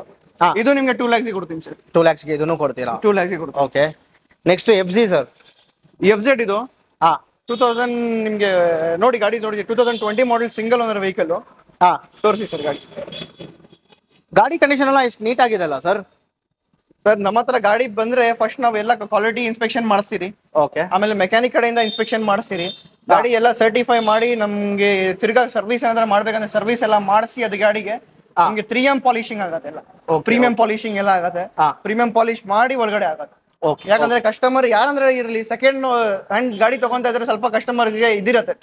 ಇದು ನಿಮಗೆ 2 lakhಗೆ ಕೊಡ್ತೀನಿ ಸರ್. 2 lakhಗೆ ಇದನ್ನು ಕೊಡ್ತೀರಾ? 2 lakhಗೆ ಕೊಡ್ತೀನಿ. Okay, next FZ sir. FZ ಇದು 2000 ನಿಮಗೆ ನೋಡಿ ಗಾಡಿ ನೋಡಿ, 2020 ಮಾಡಲ್ ಸಿಂಗಲ್ ಓನರ್ ವೆಹಿಕಲ್. ತೋರಿಸಿ ಸರ್ ಗಾಡಿ. ಗಾಡಿ ಕಂಡೀಷನ್ ಎಲ್ಲ ಎಷ್ಟು ನೀಟ್ ಆಗಿದೆಲ್ಲ ಸರ್? ಸರ್, ನಮ್ಮ ಹತ್ರ ಗಾಡಿ ಬಂದ್ರೆ ಫಸ್ಟ್ ನಾವೆಲ್ಲ ಕ್ವಾಲಿಟಿ ಇನ್ಸ್ಪೆಕ್ಷನ್ ಮಾಡಿಸ್ತೀರಿ. ಓಕೆ, ಆಮೇಲೆ ಮೆಕ್ಯಾನಿಕ್ ಕಡೆಯಿಂದ ಇನ್ಸ್ಪೆಕ್ಷನ್ ಮಾಡಿಸ್ತೀರಿ. ಗಾಡಿ ಎಲ್ಲ ಸರ್ಟಿಫೈ ಮಾಡಿ ನಮ್ಗೆ ತಿರ್ಗಾ ಸರ್ವಿಸ್ ಏನಾದ್ರು ಮಾಡ್ಬೇಕಂದ್ರೆ ಸರ್ವಿಸ್ ಎಲ್ಲ ಮಾಡಿಸಿ ಅದು ಗಾಡಿಗೆ ನಮ್ಗೆ 3M ಪಾಲಿಶಿಂಗ್ ಆಗತ್ತೆ. ಎಲ್ಲ ಪ್ರೀಮಿಯಂ ಪಾಲಿಶಿಂಗ್ ಎಲ್ಲ ಆಗತ್ತೆ. ಪ್ರೀಮಿಯಂ ಪಾಲಿಶ್ ಮಾಡಿ ಒಳಗಡೆ ಆಗತ್ತೆ. ಯಾಕಂದ್ರೆ ಕಸ್ಟಮರ್ ಯಾರಂದ್ರೆ ಇರಲಿ, ಸೆಕೆಂಡ್ ಹ್ಯಾಂಡ್ ಗಾಡಿ ತಗೊಂತ ಇದ್ರೆ ಸ್ವಲ್ಪ ಕಸ್ಟಮರ್ಗೆ ಇದಿರತ್ತೆ,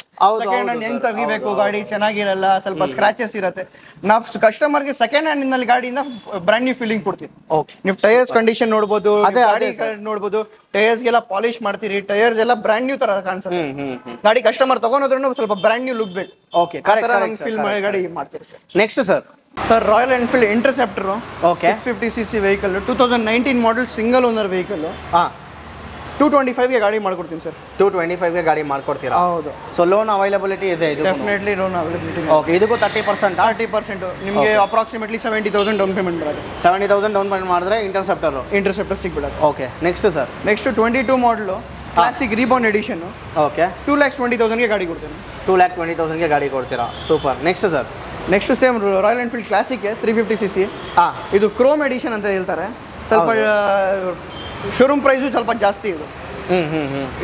ಸೆಕೆಂಡ್ ಹ್ಯಾಂಡ್ ಹೆಂಗ್ ತೆಗಿಬೇಕು, ಗಾಡಿ ಚೆನ್ನಾಗಿರಲ್ಲ, ಸ್ವಲ್ಪ ಸ್ಕ್ರಾಚಸ್ ಇರತ್ತೆ. ನಾವು ಕಸ್ಟಮರ್ಗೆ ಸೆಕೆಂಡ್ ಹ್ಯಾಂಡ್ ನಲ್ಲಿ ಗಾಡಿಯಿಂದ ಬ್ರ್ಯಾಂಡ್ ನ್ಯೂ ಫೀಲಿಂಗ್ ಕೊಡ್ತೀವಿ. ನೀವು ಟೈರ್ಸ್ ಕಂಡೀಷನ್ ನೋಡ್ಬೋದು, ಗಾಡಿ ನೋಡ್ಬೋದು, ಟೈರ್ಸ್ ಗೆಲ್ಲ ಪಾಲಿಶ್ ಮಾಡ್ತೀರಿ, ಟೈರ್ಸ್ ಎಲ್ಲ ಬ್ರ್ಯಾಂಡ್ ನ್ಯೂ ತರ ಕಾಣಿಸುತ್ತೆ. ಗಾಡಿ ಕಸ್ಟಮರ್ ತಗೊಂಡ್ರು ಸ್ವಲ್ಪ ಬ್ರ್ಯಾಂಡ್ ನ್ಯೂ ಲುಕ್ ಬೇಕು. ಓಕೆ, ಫೀಲ್ ಮಾಡಿ ಗಾಡಿ ಮಾಡ್ತೀರಿ sir. Next sir, Royal Enfield Interceptor 650cc vehicle, 2019 model single owner vehicle. 225ಗೆ ಗಾಡಿ ಮಾಡ್ಕೊಡ್ತೀನಿ ಸರ್. 225ಗೆ ಗಾಡಿ ಮಾಡ್ಕೊಡ್ತೀರಾ? ಹೌದು. ಸೊ ಲೋನ್ ಅವೈಲಬಿಲಿಟಿ ಇದೆ ಇದು? Definitely loan availability. ಓಕೆ, ಇದಕ್ಕೂ 30% ನಿಮಗೆ ಅಪ್ರಾಕ್ಸಿಮೇಟ್ಲಿ 70,000 ಡೌನ್ ಪೇಮೆಂಟ್ ಬರುತ್ತೆ. 70,000 ಡೌನ್ ಪೇಮೆಂಟ್ ಮಾಡಿದ್ರೆ ಇಂಟರ್ಸೆಪ್ಟರ್ ಸಿಗ್ಬಿಡುತ್ತೆ. Okay, next sir. Next 22 model classic rebound edition. Okay, 2,20,000ಗೆ ಗಾಡಿ ಕೊಡ್ತೀನಿ. 2,20,000ಗೆ ಗಾಡಿ ಕೊಡ್ತೀರಾ? Super. Next sir. Next same Royal Enfield Classic 350cc. ಇದು ಕ್ರೋಮ್ ಎಡಿಷನ್ ಅಂತ ಹೇಳ್ತಾರೆ. ಸ್ವಲ್ಪ ಶೋರೂಮ್ ಪ್ರೈಸು ಸ್ವಲ್ಪ ಜಾಸ್ತಿ ಇದು.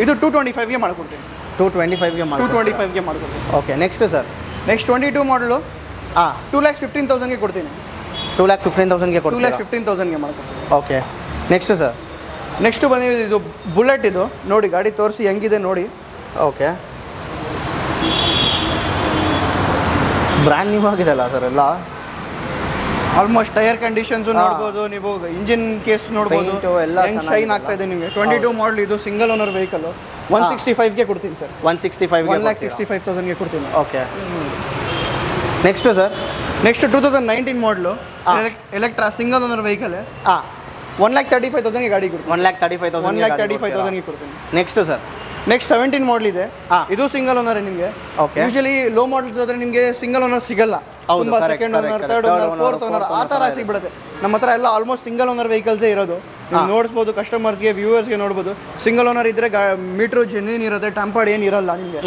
ಇದು 225ಗೆ ಮಾಡ್ಕೊಡ್ತೀನಿ. 225ಗೆ ಮಾಡ್ಕೊಡ್ತೀನಿ. Okay, next sir. ನೆಕ್ಸ್ಟ್ 22 ಮಾಡಲು 2,15,000ಗೆ ಕೊಡ್ತೀನಿ. 2,15,000ಗೆ ಕೊಡ್ತೀನಿ. 2,15,000ಗೆ ಮಾಡ್ಕೊಡ್ತೀನಿ. Okay, next sir. ನೆಕ್ಸ್ಟ್ ಬಂದು ಇದು ಬುಲೆಟ್. ಇದು ನೋಡಿ ಗಾಡಿ ತೋರಿಸಿ ಹೆಂಗಿದೆ ನೋಡಿ. ಓಕೆ, ಬ್ರ್ಯಾಂಡ್ ನ್ಯೂ ಆಗಿದೆಲ್ಲ ಸರ್ ಎಲ್ಲ? ಆಲ್ಮೋಸ್ಟ್ ಟೈರ್ ಕಂಡೀಷನ್ಸ್ ನೋಡ್ಬೋದು, ನೀವು ಇಂಜಿನ್ ಕೇಸ್ ನೋಡ್ಬೋದು, ಹೆಂಗ್ ಶೈನ್ ಆಗ್ತಾ ಇದೆ ನಿಮಗೆ. 22 ಮಾಡಲ್ ಇದು, ಸಿಂಗಲ್ ಓನರ್ ವೆಹಿಕಲ್. 165ಗೆ ಕೊಡ್ತೀನಿ ಸರ್. 1,65,000ಗೆ ಕೊಡ್ತೀನಿ. Okay, next sir. ನೆಕ್ಸ್ಟ್ 2019 ಮಾಡಲು ಎಲೆಕ್ಟ್ರಾ ಸಿಂಗಲ್ ಓನರ್ ವೆಹಿಕಲ್. 1,35,000ಗೆ ಗಾಡಿ ಕೊಡ್ತೀನಿ. 1,35,000ಗೆ ಕೊಡ್ತೀನಿ. Next sir. ನೆಕ್ಸ್ಟ್ 17 ಮಾಡಲ್ ಇದೆ, ಇದು ಸಿಂಗಲ್ ಓನರ್ ನಿಮಗೆ. ಯೂಶಲಿ ಲೋ ಮಾಡಲ್ಸ್ ಹೋದ್ರೆ ನಿಮಗೆ ಸಿಂಗಲ್ ಓನರ್ ಸಿಗಲ್ಲ, ತುಂಬಾ second owner, third owner, fourth owner ಆ ಥರ ಸಿಗ್ಬಿಡುತ್ತೆ. ನಮ್ಮ ಹತ್ರ ಎಲ್ಲ ಆಲ್ಮೋಸ್ಟ್ ಸಿಂಗಲ್ ಓನರ್ ವೆಹಿಕಲ್ಸೇ ಇರೋದು. ನೀವು ನೋಡಿಸ್ಬೋದು, ಕಸ್ಟಮರ್ಸ್ಗೆ ವ್ಯೂವರ್ಸ್ಗೆ ನೋಡ್ಬೋದು. ಸಿಂಗಲ್ ಓನರ್ ಇದ್ರೆ ಮೀಟ್ರು ಜೆನ್ಯೂನ್ ಇರುತ್ತೆ, ಟಂಪರ್ಡ್ ಏನು ಇರಲ್ಲ ನಿಮಗೆ.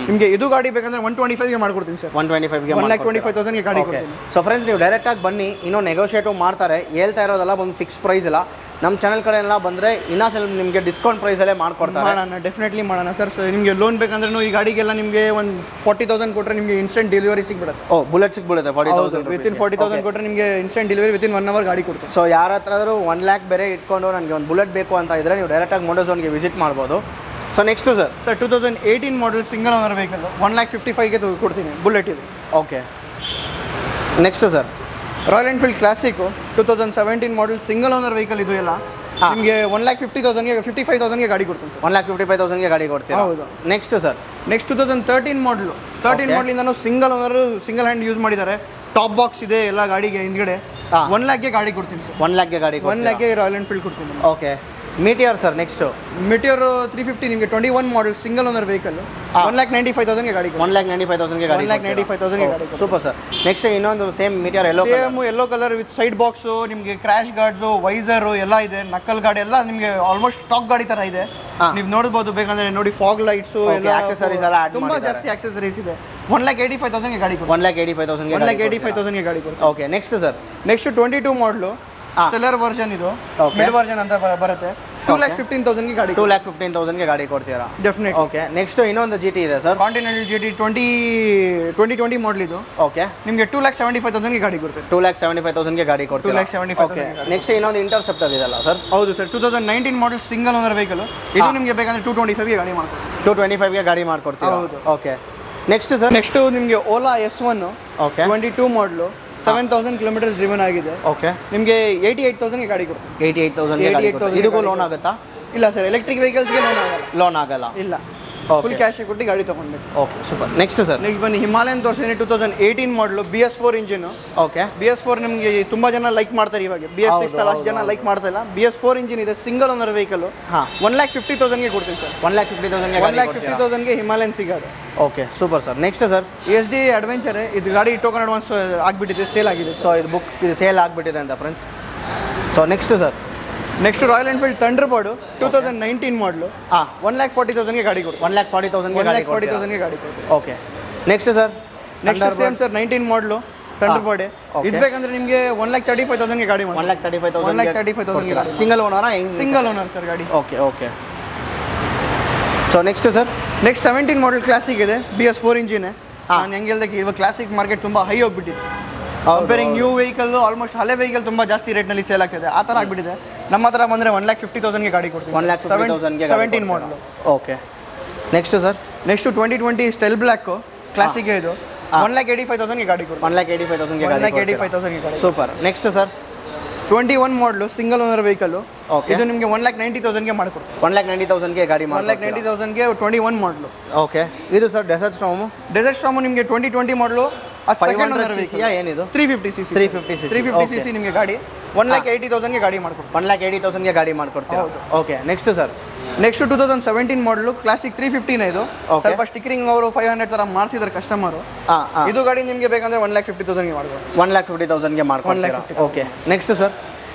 ನಿಮಗೆ ಇದು ಗಾಡಿ ಬೇಕಂದ್ರೆ 125ಗೆ ಮಾಡ್ಕೊಡ್ತೀನಿ ಸರ್. 1,25,000ಗೆ ಗಾಡಿ ಕೊಡ್ತೀನಿ. ಸೊ ಫ್ರೆಂಡ್ಸ್, ನೀವು ಡೈರೆಕ್ಟಾಗಿ ಬನ್ನಿ, ಇನ್ನೂ ನೆಗೋಷಿಯೇಟಿವ್ ಮಾಡ್ತಾರೆ. ಹೇಳ್ತಾ ಇರೋದಲ್ಲ ಒಂದು ಫಿಕ್ಸ್ ಪ್ರೈಸ್ ಇಲ್ಲ. ನಮ್ಮ ಚಾನಲ್ ಕಡೆ ಎಲ್ಲ ಬಂದರೆ ಇನ್ನೂ ಸ್ವಲ್ಪ ನಿಮಗೆ ಡಿಸ್ಕೌಂಟ್ ಪ್ರೈಸಲ್ಲೇ ಮಾಡ್ಕೊಡ್ತಾರೆ. ಮಾಡೋಣ, ಡೆಫಿನೆಟ್ಲಿ ಮಾಡೋಣ ಸರ್. ನಿಮಗೆ ಲೋನ್ ಬೇಕಂದ್ರೂ ಈ ಗಾಡಿಗೆಲ್ಲ ನಿಮಗೆ ಒಂದು 40,000 ಕೊಟ್ಟರೆ ನಿಮಗೆ ಇನ್ಸ್ಟೆಂಟ್ ಡೆಲಿವರಿ ಸಿಗ್ಬಿಡುತ್ತೆ. ಬುಲೆಟ್ ಸಿಗ್ಬಿಡುತ್ತೆ 40,000. ವಿತಿನ್ 40,000 ಕೊಟ್ಟರೆ ನಿಮಗೆ ಇನ್ಸ್ಟೆಂಟ್ ಡೆಲಿವರಿ ವಿತಿನ್ 1 ಅವರ್ ಗಾಡಿ ಕೊಡ್ತೀವಿ. ಸೊ ಯಾರ ಹತ್ರ ಆದರೂ 1 lakh ಬೇರೆ ಇಟ್ಕೊಂಡು ನನಗೆ ಒಂದು ಬುಲೆಟ್ ಬೇಕು ಅಂತ ಇದ್ದರೆ ನೀವು ಡೈರೆಕ್ಟಾಗಿ ಮೋಟೋಝೋನ್ಗೆ ವಿಸಿಟ್ ಮಾಡ್ಬೋದು. So next sir. 2018 model single owner vehicle 1,55,000ಗೆ ಕೊಡ್ತೀನಿ, ಬುಲೆಟ್ ಇದು. Okay, next sir. Royal Enfield Classic 2017 model single owner vehicle ಇದು ಎಲ್ಲ ನಿಮಗೆ 1,50,000ಗೆ 55,000ಗೆ ಗಾಡಿ ಕೊಡ್ತೀನಿ ಸರ್. 1,55,000ಗೆ ಗಾಡಿ ಕೊಡ್ತೀನಿ. ಹೌದು. Next sir. ನೆಕ್ಸ್ಟ್ 2013 ಮಾಡಲು 13 ಮಾಡಲಿಂದನೂ single owner, single hand use ಮಾಡಿದ್ದಾರೆ. ಟಾಪ್ ಬಾಕ್ಸ್ ಇದೆ ಎಲ್ಲ ಗಾಡಿಗೆ ಹಿಂದ್ಗಡೆ. 1 lakhಗೆ ಗಾಡಿ ಕೊಡ್ತೀನಿ ಸರ್. 1 lakhಗೆ ಗಾಡಿ 1 lakhಗೆ ರಾಯಲ್ ಎನ್ಫೀಲ್ಡ್ ಕೊಡ್ತೀನಿ. Okay, meteor sir. ನೆಕ್ಸ್ಟು ಮಿಟಿಯರ್ 350 ನಿಮಗೆ 21 ಮಾಡಲ್ ಸಿಂಗಲ್ ಓನರ್ ವೆಹಿಕಲ್ 1,95,000ಗೆ ಗಾಡಿ. 1,95,000ಗೆ ಗಾಡಿ. 1,95,000ಗೆ ಗಾಡಿ. Super sir. ನೆಕ್ಸ್ಟ್ ಇನ್ನೊಂದು same meteor yellow colour with side box, ನಿಮಗೆ ಕ್ರ್ಯಾಶ್ ಗಾರ್ಡ್ಸು, ವೈಸರು ಎಲ್ಲ ಇದೆ. ನಕಲ್ ಗಾಡಿ ಎಲ್ಲ ನಿಮಗೆ ಆಲ್ಮೋಸ್ಟ್ ಸ್ಟಾಕ್ ಗಾಡಿ ಥರ ಇದೆ. ನೀವು ನೋಡ್ಬೋದು, ಬೇಕಂದ್ರೆ ನೋಡಿ ಫಾಗ್ ಲೈಟ್ಸು ಎಲ್ಲ ಆಕ್ಸೆಸರೀಸ್ ಎಲ್ಲ ತುಂಬಾ ಜಾಸ್ತಿ ಆಕ್ಸೆಸರೀಸ್ ಇದೆ. 1,85,000ಗೆ ಗಾಡಿ. 1,85,000ಗೆ ಗಾಡಿ ಕೊಡ್ತೀನಿ. Okay, next sir. ನೆಕ್ಸ್ಟ್ 22 ಮಾಡಲು ಸ್ಟೆಲ್ಲರ್ ವರ್ಷನ್ ಇದು, ಮಿಡ್ ವರ್ಷನ್ ಅಂತ ಬರುತ್ತೆ. 2,15,000ಗೆ ಗಾಡಿ. 2,15,000ಗೆ ಗಾಡಿ ಕೊಡ್ತೀರಾ? ಡೆಫಿನೆಟ್. ಓಕೆ, ನೆಕ್ಸ್ಟ್ ಇನ್ನೊಂದು GT ಇದೆ ಸರ್, ಕಾಂಟಿನೆಂಟಲ್ GT 2020 ಮಾಡಲ್ ಇದು. ಓಕೆ, ನಿಮಗೆ 2,75,000ಗೆ ಗಾಡಿ ಕೊಡ್ತೀವಿ. 2,75,000ಗೆ ಗಾಡಿ ಕೊಡ್ತೀವಿ. 2,75,000. ನೆಕ್ಸ್ಟ್ ಇನ್ನೊಂದು ಇಂಟರ್ಸೆಪ್ಟರ್ ಇದೆಲ್ಲ ಸರ್? ಹೌದು sir, 2019 model single owner vehicle ಇದು. ನಿಮಗೆ ಬೇಕಂದ್ರೆ 225ಗೆ ಗಾಡಿ ಮಾಡ್ಕೊಡ್ತೀವಿ. 225ಗೆ ಗಾಡಿ ಮಾಡ್ಕೊಡ್ತೀವಿ. ಹೌದು. Okay, next sir. ನೆಕ್ಸ್ಟ್ ನಿಮಗೆ ಓಲಾ S1 ಓಕೆ 22 ಮಾಡಲು 7,000 ಕಿಲೋಮೀಟರ್ಸ್ ಡ್ರಿವನ್ ಆಗಿದೆ. ಓಕೆ, ನಿಮಗೆ 88,000ಗೆ ಗಾಡಿ ಕೊಡ್ತೀವಿ. 88,000 ಇದಕ್ಕೂ ಲೋನ್ ಆಗುತ್ತಾ? ಇಲ್ಲ ಸರ್, ಎಲೆಕ್ಟ್ರಿಕ್ ವೆಹಿಕಲ್ಸ್ಗೆ ಲೋನ್ ಆಗಲ್ಲ. ಇಲ್ಲ, ಫುಲ್ ಕ್ಯಾಶ್ ಕೊಟ್ಟು ಗಾಡಿ ತೊಗೊಂಡ್ಬೇಕು. Okay, super. Next sir. Next ಬನ್ನಿ, ಹಿಮಾಲಯನ್ ತೋರಿಸಿದ್ರೆ 2018 ಮಾಡಲು BS4 ಇಂಜಿನು. ಓಕೆ, BS4 ನಿಮಗೆ ತುಂಬಾ ಜನ ಲೈಕ್ ಮಾಡ್ತಾರೆ ಇವಾಗ. BS6 ಅಷ್ಟು ಜನ ಲೈಕ್ ಮಾಡ್ತಾ ಇಲ್ಲ. BS4 ಇಂಜಿನ್ ಇದೆ, ಸಿಂಗಲ್ ಓನರ್ ವೆಹಿಕಲ್. 1,50,000ಗೆ ಕೊಡ್ತೀನಿ ಸರ್. 1,50,000ಗೆ ಹಿಮಾಲಯನ್ ಸಿಗೋದು. Okay, super sir. Next sir. SD adventure ಇದು ಗಾಡಿ ಟೋಕನ್ ಅಡ್ವಾನ್ಸ್ ಆಗಿಬಿಟ್ಟಿದೆ, ಸೇಲ್ ಆಗಿದೆ. ಸೊ ಇದು ಸೇಲ್ ಆಗಿಬಿಟ್ಟಿದೆ ಅಂತ friends. So next sir. Next Royal Enfield Thunderbird 2019 model 1,40,000ಗೆ ಗಾಡಿ ಕೊಡ್ತೀವಿ. 1,40,000ಗೆ ಗಾಡಿ ಕೊಡ್ತೀವಿ. Okay, next sir. Next same sir 19 model Thunderbird. ಇದು ಬೇಕಂದ್ರೆ ನಿಮಗೆ 1,35,000ಗೆ ಗಾಡಿ ಮಾಡಿ. 1,35,000ಗೆ ಗಾಡಿ. ಸಿಂಗಲ್ ಓನರಾ? ಸಿಂಗಲ್ ಓನರ್ ಸರ್ ಗಾಡಿ. Okay, okay. So next sir. Next 17 ಮಾಡಲ್ ಕ್ಲಾಸಿಕ್ ಇದೆ, BS4 ಇಂಜಿನ್. ನಾನು ಹೆಂಗೆ ಹೇಳ್ದಕ್ಕೆ, ಇವಾಗ ಕ್ಲಾಸಿಕ್ ಮಾರ್ಕೆಟ್ ತುಂಬ ಹೈ ಹೋಗ್ಬಿಟ್ಟಿದೆ. ಕಂಪೇರಿಂಗ್ ನ್ಯೂ ವೆಹಿಕಲ್, ಆಲ್ಮೋಸ್ಟ್ ಹಳೆ ವೆಹಿಕಲ್ ತುಂಬ ಜಾಸ್ತಿ ರೇಟ್ನಲ್ಲಿ ಸೇಲ್ ಆಗ್ತಿದೆ. ಆ ಥರ ಆಗಿಬಿಟ್ಟಿದೆ. ನಮ್ಮ ಹತ್ರ ಬಂದರೆ 1,50,000ಗೆ ಗಾಡಿ ಕೊಡ್ತೀವಿ. 1,50,000ಗೆ 17 model. Okay, next sir. Next 2020 stealth black classic ಇದು 1,85,000ಗೆ ಗಾಡಿ ಕೊಡ್ತೀವಿ. 1,85,000ಗೆ ಗಾಡಿ. ಸೂಪರ್. Next sir. 21 ಮಾಡಲು ಸಿಂಗಲ್ ಓನರ್ ವೆಹಿಕಲ್. ಇದು ನಿಮಗೆ 1,90,000ಗೆ ಮಾಡ್ಕೊಡ್ತೀವಿ. 1,90,000ಗೆ ಗಾಡಿ ಮಾಡಿ. 1,90,000ಗೆ 21 ಮಾಡಲು. ಓಕೆ, ಇದು ಸರ್ ಡೆಸರ್ಟ್ ಸ್ಟಾರ್ಮ್ ನಿಮಗೆ 2020 ಮಾಡಲು. ಅದು ಸೆಕೆಂಡ್ ಓನರ್ ವೆಹಿಕಲ್. ಏನಿದು? 350cc ನಿಮಗೆ ಗಾಡಿ. 1,80,000ಗೆ ಗಾಡಿ ಮಾಡ್ಕೊಡ್ತೀವಿ. 1,80,000ಗೆ ಗಾಡಿ ಮಾಡ್ಕೊಡ್ತೀವಿ. Okay, next sir. ನೆಕ್ಸ್ಟ್ 2017 ಮಾಡಲು ಕ್ಲಾಸಿಕ್ 350 ಇದು. ಸ್ವಲ್ಪ ಸ್ಟಿಕರಿಂಗ್ ಅವರು 500 ತರ ಮಾಡಿಸಿದ್ದಾರೆ ಕಸ್ಟಮರು. ಇದು ಗಾಡಿ ನಿಮಗೆ ಬೇಕಂದ್ರೆ 1,50,000ಗೆ ಮಾಡ್ಕೊಡ್ತೀವಿ. 1,50,000ಗೆ ಮಾಡ್ಕೊಡ್ತೀರಾ? Okay, next sir.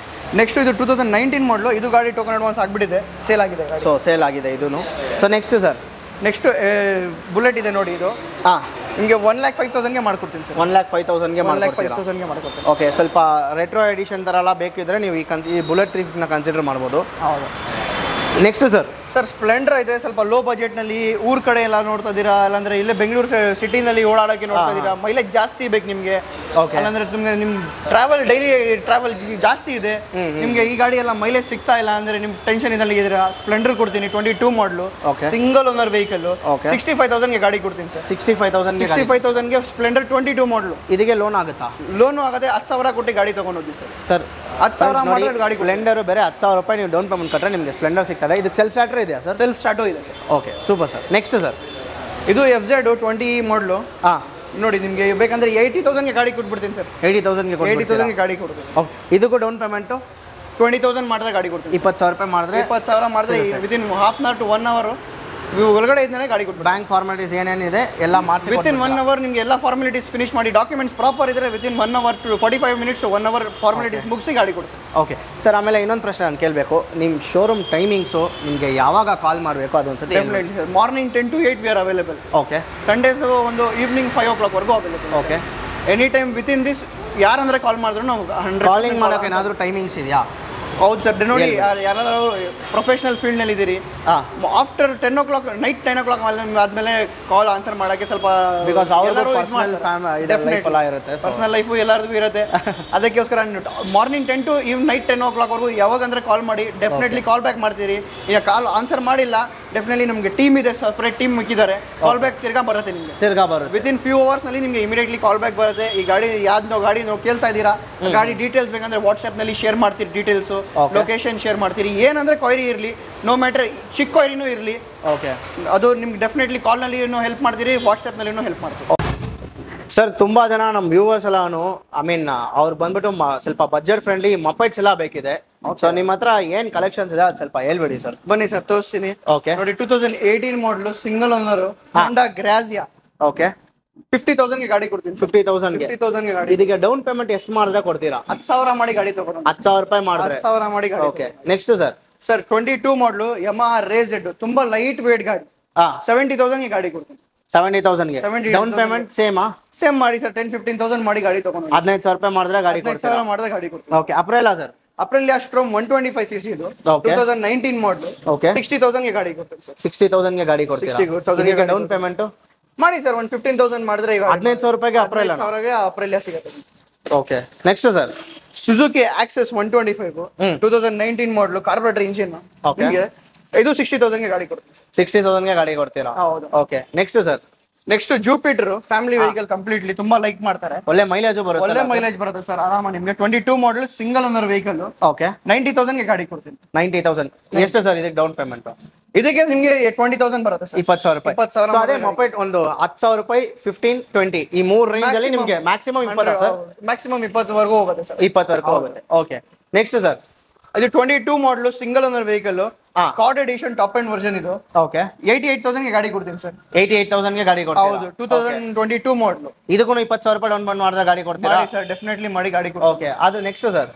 ನೆಕ್ಸ್ಟ್ ಇದು 2019 ಮಾಡಲು. ಇದು ಗಾಡಿ ಟೋಕನ್ ಅಡ್ವಾನ್ಸ್ ಆಗಿಬಿಟ್ಟಿದೆ, ಸೇಲ್ ಆಗಿದೆ. ಸೊ ಸೇಲ್ ಆಗಿದೆ ಇದೂ. So next sir. Next bullet ಇದೆ ನೋಡಿ, ಇದು ನಿಮಗೆ 1,05,000ಗೆ ಮಾಡ್ಕೊಡ್ತೀನಿ ಸರ್. 1,05,000ಗೆ 1,05,000ಗೆ ಮಾಡ್ಕೊಡ್ತೀನಿ. ಓಕೆ, ಸ್ವಲ್ಪ ರೆಟ್ರೋ ಎಡಿಷನ್ ಥರ ಎಲ್ಲ ಬೇಕಿದ್ರೆ ನೀವು ಈ ಬುಲೆಟ್ 350ನ ಕನ್ಸಿಡರ್ ಮಾಡ್ಬೋದು. ಹೌದು. Next sir. ಸರ್ ಸ್ಪ್ಲೆಂಡರ್ ಇದೆ, ಸ್ವಲ್ಪ ಲೋ ಬಜೆಟ್ ನಲ್ಲಿ ಊರ್ ಕಡೆ ಎಲ್ಲ ನೋಡ್ತಾ ಇದೀರಾ, ಅಲ್ಲಾಂದ್ರೆ ಇಲ್ಲೇ ಬೆಂಗಳೂರು ಸಿಟಿನಲ್ಲಿ ಓಡಾಡೋಕೆ ನೋಡ್ತಾ ಇದೀರಾ, ಮೈಲೇಜ್ ಜಾಸ್ತಿ ಬೇಕು ನಿಮ್ಗೆ, ಅಲ್ಲಾಂದ್ರೆ ನಿಮ್ಗೆ ನಿಮ್ ಡೈಲಿ ಟ್ರಾವೆಲ್ ಜಾಸ್ತಿ ಇದೆ, ನಿಮ್ಗೆ ಈ ಗಾಡಿ ಎಲ್ಲ ಮೈಲೇಜ್ ಸಿಗ್ತಾ ಇಲ್ಲ ಅಂದ್ರೆ ನಿಮ್ ಟೆನ್ಷನ್ ಇದ್ದಲ್ಲಿ ಇದೀರಾ, ಸ್ಪ್ಲೆಂಡರ್ ಕೊಡ್ತೀನಿ 22 ಮಾಡಲು, ಸಿಂಗಲ್ ಓನರ್ ವೆಹಿಕಲ್, 65,000 ಗೆ ಗಾಡಿ ಕೊಡ್ತೀನಿ ಸರ್. 65,000 ಗೆ ಸ್ಪ್ಲೆಂಡರ್ 22 ಮಾಡಲು. ಇದಕ್ಕೆ ಲೋನ್ ಆಗುತ್ತಾ? ಲೋನು ಆಗದೆ 10,000 ಕೊಟ್ಟು ಗಾಡಿ ತಗೊಂಡೋಗಿ ಸರ್. ಸರ್ 10,000 ಮಾಡಿದ್ರೆ ಗಾಡಿ ಸ್ಪ್ಲೆಂಡರ್ ಬೇರೆ 10,000 ರೂಪಾಯಿ ನೀವು ಡೌನ್ ಪೇಮೆಂಟ್ ಕೊಟ್ಟರೆ ನಿಮಗೆ ಸ್ಪ್ಲೆಂಡರ್ ಸಿಗ್ತದೆ. ಇದಕ್ಕೆ ಸೆಲ್ಫ್ ಸ್ಟಾರ್ಟರ್ ಇದೆಯಾ ಸರ್? ಸೆಲ್ಫ್ ಸ್ಟಾರ್ಟು ಇದೆ sir. Okay super sir. Next sir, ಇದು FZ 20 ಮಾಡಲು. ನೋಡಿ ನಿಮಗೆ ಬೇಕಂದ್ರೆ 80,000 ಗೆ ಗಾಡಿ ಕೊಟ್ಬಿಡ್ತೀನಿ ಸರ್. 80,000 ಗೆ ಗಾಡಿ ಕೊಡ್ತೀನಿ. ಇದಕ್ಕೂ ಡೌನ್ ಪೇಮೆಂಟು 20,000 ಮಾಡಿದ್ರೆ ಗಾಡಿ ಕೊಡ್ತೀನಿ. 20,000 ರೂಪಾಯಿ ಮಾಡಿದ್ರೆ 20,000 ಮಾಡಿದ್ರೆ within half an hour to 1 hour ಒಳಗಡೆ ಇದ್ದಾನೆ ಗಾಡಿ ಕೊಡ್ತೀನಿ. ಬ್ಯಾಂಕ್ ಫಾರ್ಮಾಲಿಟೀಸ್ ಏನೇನಿದೆ ಎಲ್ಲ ಮಾಡಿಸಿ ವಿತಿನ್ 1 ಅವರ್ ನಿಮಗೆ ಎಲ್ಲ ಫಾರ್ಮಾಲಿಟೀಸ್ ಫಿನಿಶ್ ಮಾಡಿ, ಡಾಕ್ಯುಮೆಂಟ್ಸ್ ಪ್ರಾಪರ್ ಇದ್ರೆ within 1 hour to 45 minutes 1 hour formalities ಮುಗಿಸಿ ಗಾಡಿ ಕೊಡ್ತೀನಿ. Okay sir. ಆಮೇಲೆ ಇನ್ನೊಂದು ಪ್ರಶ್ನೆ ನಾನು ಕೇಳಬೇಕು, ನಿಮ್ಮ ಶೋರೂಮ್ ಟೈಮಿಂಗ್ಸು ನಿಮಗೆ ಯಾವಾಗ ಕಾಲ್ ಮಾಡಬೇಕು ಅದೊಂದ್ಸತಿ? Definitely sir, morning 10 to 8 we are available. Okay. Sundays ಒಂದು ಈವ್ನಿಂಗ್ 5 o'clock ವರೆಗೂ available. Okay. Any time within this ಯಾರಂದ್ರೆ ಕಾಲ್ ಮಾಡಿದ್ರು ನಾವು 100 ಕಾಲಿಂಗ್ ಮಾಡೋಕೆ ಏನಾದರೂ ಟೈಮಿಂಗ್ಸ್ ಇದೆಯಾ? ಹೌದು ಸರ್. ನೋಡಿ ಯಾರು ಪ್ರೊಫೆಷನಲ್ ಫೀಲ್ಡ್ನಲ್ಲಿ ಇದ್ದೀರಿ, ಆಫ್ಟರ್ 10 o'clock ನೈಟ್ 10 o'clock ಆದಮೇಲೆ ಕಾಲ್ ಆನ್ಸರ್ ಮಾಡೋಕ್ಕೆ ಸ್ವಲ್ಪ ಪರ್ಸನಲ್ ಲೈಫು ಎಲ್ಲರಿಗೂ ಇರುತ್ತೆ. ಅದಕ್ಕೋಸ್ಕರ ಮಾರ್ನಿಂಗ್ 10 to ನೈಟ್ 10 o'clock ವರೆಗೂ ಯಾವಾಗ ಅಂದರೆ ಕಾಲ್ ಮಾಡಿ, ಡೆಫಿನೆಟ್ಲಿ ಕಾಲ್ ಬ್ಯಾಕ್ ಮಾಡ್ತೀರಿ. ಈಗ ಕಾಲ್ ಆನ್ಸರ್ ಮಾಡಿಲ್ಲ, ಡೆಫಿನೆಟ್ಲಿ ನಮಗೆ ಟೀಮ್ ಇದೆ, ಸಪ್ರೇಟ್ ಟೀಮ್ ಮುಕ್ಕಿದ್ದಾರೆ, ಕಾಲ್ ಬ್ಯಾಕ್ ತಿರ್ಗಾ ಬರುತ್ತೆ ನಿಮಗೆ. ವಿತಿನ್ ಫ್ಯೂ ಅವರ್ಸ್ನಲ್ಲಿ ನಿಮಗೆ ಇಮಿಡಿಯೇಟ್ಲಿ ಕಾಲ್ ಬ್ಯಾಕ್ ಬರುತ್ತೆ. ಈ ಗಾಡಿ ಯಾವ್ದು ಗಾಡಿ ನಾವು ಕೇಳ್ತಾ ಇದ್ದೀರಾ, ಗಾಡಿ ಡೀಟೇಲ್ಸ್ ಬೇಕಂದ್ರೆ ವಾಟ್ಸ್ಆ್ಯಪ್ನಲ್ಲಿ ಶೇರ್ ಮಾಡ್ತೀರಿ, ಡೀಟೇಲ್ಸು ಲೊಕೇಶನ್ ಶೇರ್ ಮಾಡ್ತೀರಿ. ಏನಂದ್ರೆ ಕ್ವೈರಿ ಇರಲಿ, ನೋ ಮ್ಯಾಟರ್ ಚಿಕ್ಕ ಕ್ವೈರಿನೂ ಇರಲಿ, ಓಕೆ, ಅದು ನಿಮ್ಗೆ ಡೆಫಿನೆಟ್ಲಿ ಕಾಲ್ನಲ್ಲಿ ಹೆಲ್ಪ್ ಮಾಡ್ತೀರಿ, ವಾಟ್ಸ್ಆ್ಯಪ್ನಲ್ಲಿ ಹೆಲ್ಪ್ ಮಾಡ್ತೀರಿ. ಸರ್ ತುಂಬಾ ಜನ ನಮ್ಮ ವ್ಯೂವರ್ಸ್ ಎಲ್ಲಾನು ಅವ್ರು ಬಂದ್ಬಿಟ್ಟು ಸ್ವಲ್ಪ ಬಜೆಟ್ ಫ್ರೆಂಡ್ಲಿ ಮಪೈಟ್ಸ್ ಎಲ್ಲ ಬೇಕಿದೆ. ಸೊ ನಿಮ್ಮ ಹತ್ರ ಏನ್ ಕಲೆಕ್ಷನ್ಸ್ ಇದೆ ಅದು ಸ್ವಲ್ಪ ಹೇಳ್ಬಿಡಿ ಸರ್. ಬನ್ನಿ ಸರ್ ತೋರಿಸ್ತೀನಿ. ಓಕೆ. ನೋಡಿ 2018 ಮಾಡಲು ಸಿಂಗಲ್ ಓನರ್ ಹೋಂಡಾ ಗ್ರಾಜಿಯಾ. ಓಕೆ. 50,000 ಗೆ ಗಾಡಿ ಕೊಡ್ತೀನಿ. 50,000 ಗೆ ಗಾಡಿ. ಇದಕ್ಕೆ ಡೌನ್ ಪೇಮೆಂಟ್ ಎಷ್ಟು ಮಾಡಿದ್ರೆ ಕೊಡ್ತೀರಾ? 10,000 ಮಾಡಿ ಗಾಡಿ ತಗೊಂಡು. 10,000 ರೂಪಾಯಿ ಮಾಡಿದ್ರೆ 10,000 ಮಾಡಿ ಗಾಡಿ. ಓಕೆ. Next sir. ಸರ್ 22 ಮಾಡಲು ಯಮಹಾ ರೇಸ್ ತುಂಬಾ ಲೈಟ್ ವೇಟ್ ಗಾಡಿ. 70,000 ಗೆ ಗಾಡಿ ಕೊಡ್ತೀನಿ. 70,000 ಗೆ ಡೌನ್ ಪೇಮೆಂಟ್ ಸೇಮ್ ಮಾಡಿ ಸರ್. 10-15,000 ಮಾಡಿ ಗಾಡಿ ತಗೊಂಡು. 15,000 ರೂಪಾಯಿ ಮಾಡಿದ್ರೆ ಗಾಡಿ ಕೊಡ್ತೀರಾ? 15,000 ಮಾಡಿದ್ರೆ ಗಾಡಿ ಕೊಡ್ತೀನಿ. Okay. Aprilia sir? Aprilia Storm 125cc ಇದು 2019 ಮಾಡಲು. ಓಕೆ. 60,000 ಗೆ ಗಾಡಿ ಕೊಡ್ತೀನಿ ಸರ್. 60,000 ಗೆ ಗಾಡಿ ಕೊಡ್ತೀರಾ? ಇದಕ್ಕೆ ಡೌನ್ ಪೇಮೆಂಟ್ ಮಾಡಿ ಸರ್. 15,000 ಮಾಡಿದ್ರೆ ಈಗ 15,000 ರೂಪಾಯಿಗೆ ಅಪ್ರಿಲಾ 15,000 ಅಪ್ರಿಲಿಯಾ ಸಿಗುತ್ತೆ. Okay. Next sir. Suzuki access 125 2019 ಮಾಡಲು ಕಾರ್ಬೊರೇಟರ್ ಇಂಜಿನ್. ಇದು 60,000 ಗೆ ಗಾಡಿ ಕೊಡ್ತೀನಿ. 60,000 ಗೆ ಗಾಡಿ ಕೊಡ್ತೀರಾ? ಹೌದು. Okay. Next sir. Next Jupiter family vehicle, completely ತುಂಬಾ ಲೈಕ್ ಮಾಡ್ತಾರೆ. ಒಳ್ಳೆ ಮೈಲೇಜ್ ಬರುತ್ತೆ. ಒಳ್ಳೆ ಮೈಲೇಜ್ ಬರುತ್ತೆ ಸರ್, ಆರಾಮ ನಿಮಗೆ. 22 model single owner vehicle. Okay. 90,000 ಗೆ ಗಾಡಿ ಕೊಡ್ತೀನಿ. 90,000 ಎಷ್ಟು ಸರ್ ಇದಕ್ಕೆ ಡೌನ್ ಪೇಮೆಂಟ್? ಇದಕ್ಕೆ ನಿಮಗೆ 20,000 ಬರುತ್ತೆ ಸರ್. 20,000 ರೂಪಾಯಿ. 20,000. ಅದೇ ಮೊಪೈಟ್ ಒಂದು 10,000 ರೂಪಾಯಿ, 15, 20 ಈ ಮೂರು ರೇಂಜ್ ಅಲ್ಲಿ ನಿಮಗೆ ಮ್ಯಾಕ್ಸಿಮಮ್ 20 ಸರ್? ಮ್ಯಾಕ್ಸಿಮಮ್ 20 ವರೆಗೂ ಹೋಗುತ್ತೆ ಸರ್. 20 ವರೆಗೂ ಹೋಗುತ್ತೆ. ಓಕೆ. Next sir. ಅದು 22 ಮಾಡಲು single owner vehicle, Scott edition top end version ಇದು. ಓಕೆ. 88,000 ಗೆ ಗಾಡಿ ಕೊಡ್ತೀನಿ ಸರ್. 88,000 ಗೆ ಗಾಡಿ ಕೊಡ್ತೀರಾ? ಹೌದು. 2022 ಮಾಡಲು. ಇದಕ್ಕೂ 20,000 ರೂಪಾಯಿ ಡೌನ್ ಪೇಮೆಂಟ್ ಮಾಡಿದ್ರೆ ಗಾಡಿ ಕೊಡ್ತೀರಾ? ಮಾಡಿ ಸರ್, ಡೆಫಿನೆಟ್ಲಿ ಮಾಡಿ ಗಾಡಿ ಕೊಡ್ತೀನಿ. ಓಕೆ. ಅದು ನೆಕ್ಸ್ಟ್ ಸರ್.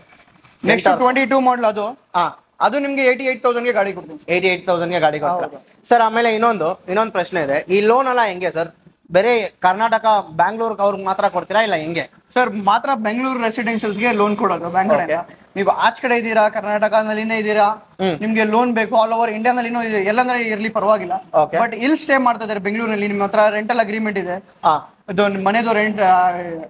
ನೆಕ್ಸ್ಟ್ 22 ಮಾಡಲ್ ಅದು ನಿಮಗೆ 88,000 ಗೆ ಗಾಡಿ ಕೊಡ್ತೀನಿ. 88,000 ಗೆ ಗಾಡಿ ಕೊಡ್ತೀರಾ ಸರ್? ಆಮೇಲೆ ಇನ್ನೊಂದು ಪ್ರಶ್ನೆ ಇದೆ, ಈ ಲೋನ್ ಎಲ್ಲ ಹೆಂಗೆ ಸರ್? ಬೇರೆ ಕರ್ನಾಟಕ ಬ್ಯಾಂಗ್ಳೂರ್ ಅವ್ರಿಗೆ ಮಾತ್ರ ಕೊಡ್ತೀರಾ ಇಲ್ಲ ಹೆಂಗೆ ಸರ್? ಮಾತ್ರ ಬೆಂಗಳೂರು ರೆಸಿಡೆನ್ಷಿಯಲ್ಸ್ಗೆ ಲೋನ್ ಕೊಡೋದು ಬ್ಯಾಂಕ್. ನೀವು ಆಚ್ ಕಡೆ ಇದ್ದೀರಾ, ಕರ್ನಾಟಕದಲ್ಲಿನೇ ಇದ್ದೀರಾ, ನಿಮ್ಗೆ ಲೋನ್ ಬೇಕು, ಆಲ್ ಓವರ್ ಇಂಡಿಯಾನಲ್ಲಿನೂ ಎಲ್ಲಂದ್ರೆ ಇರ್ಲಿ ಪರವಾಗಿಲ್ಲ. ಬಟ್ ಇಲ್ಲಿ ಸ್ಟೇ ಮಾಡ್ತಾ ಇದ್ದಾರೆ ಬೆಂಗಳೂರಲ್ಲಿ, ನಿಮ್ಮ ಹತ್ರ ರೆಂಟಲ್ ಅಗ್ರಿಮೆಂಟ್ ಇದೆ, ಇದು ಮನೆದು ರೆಂಟ್,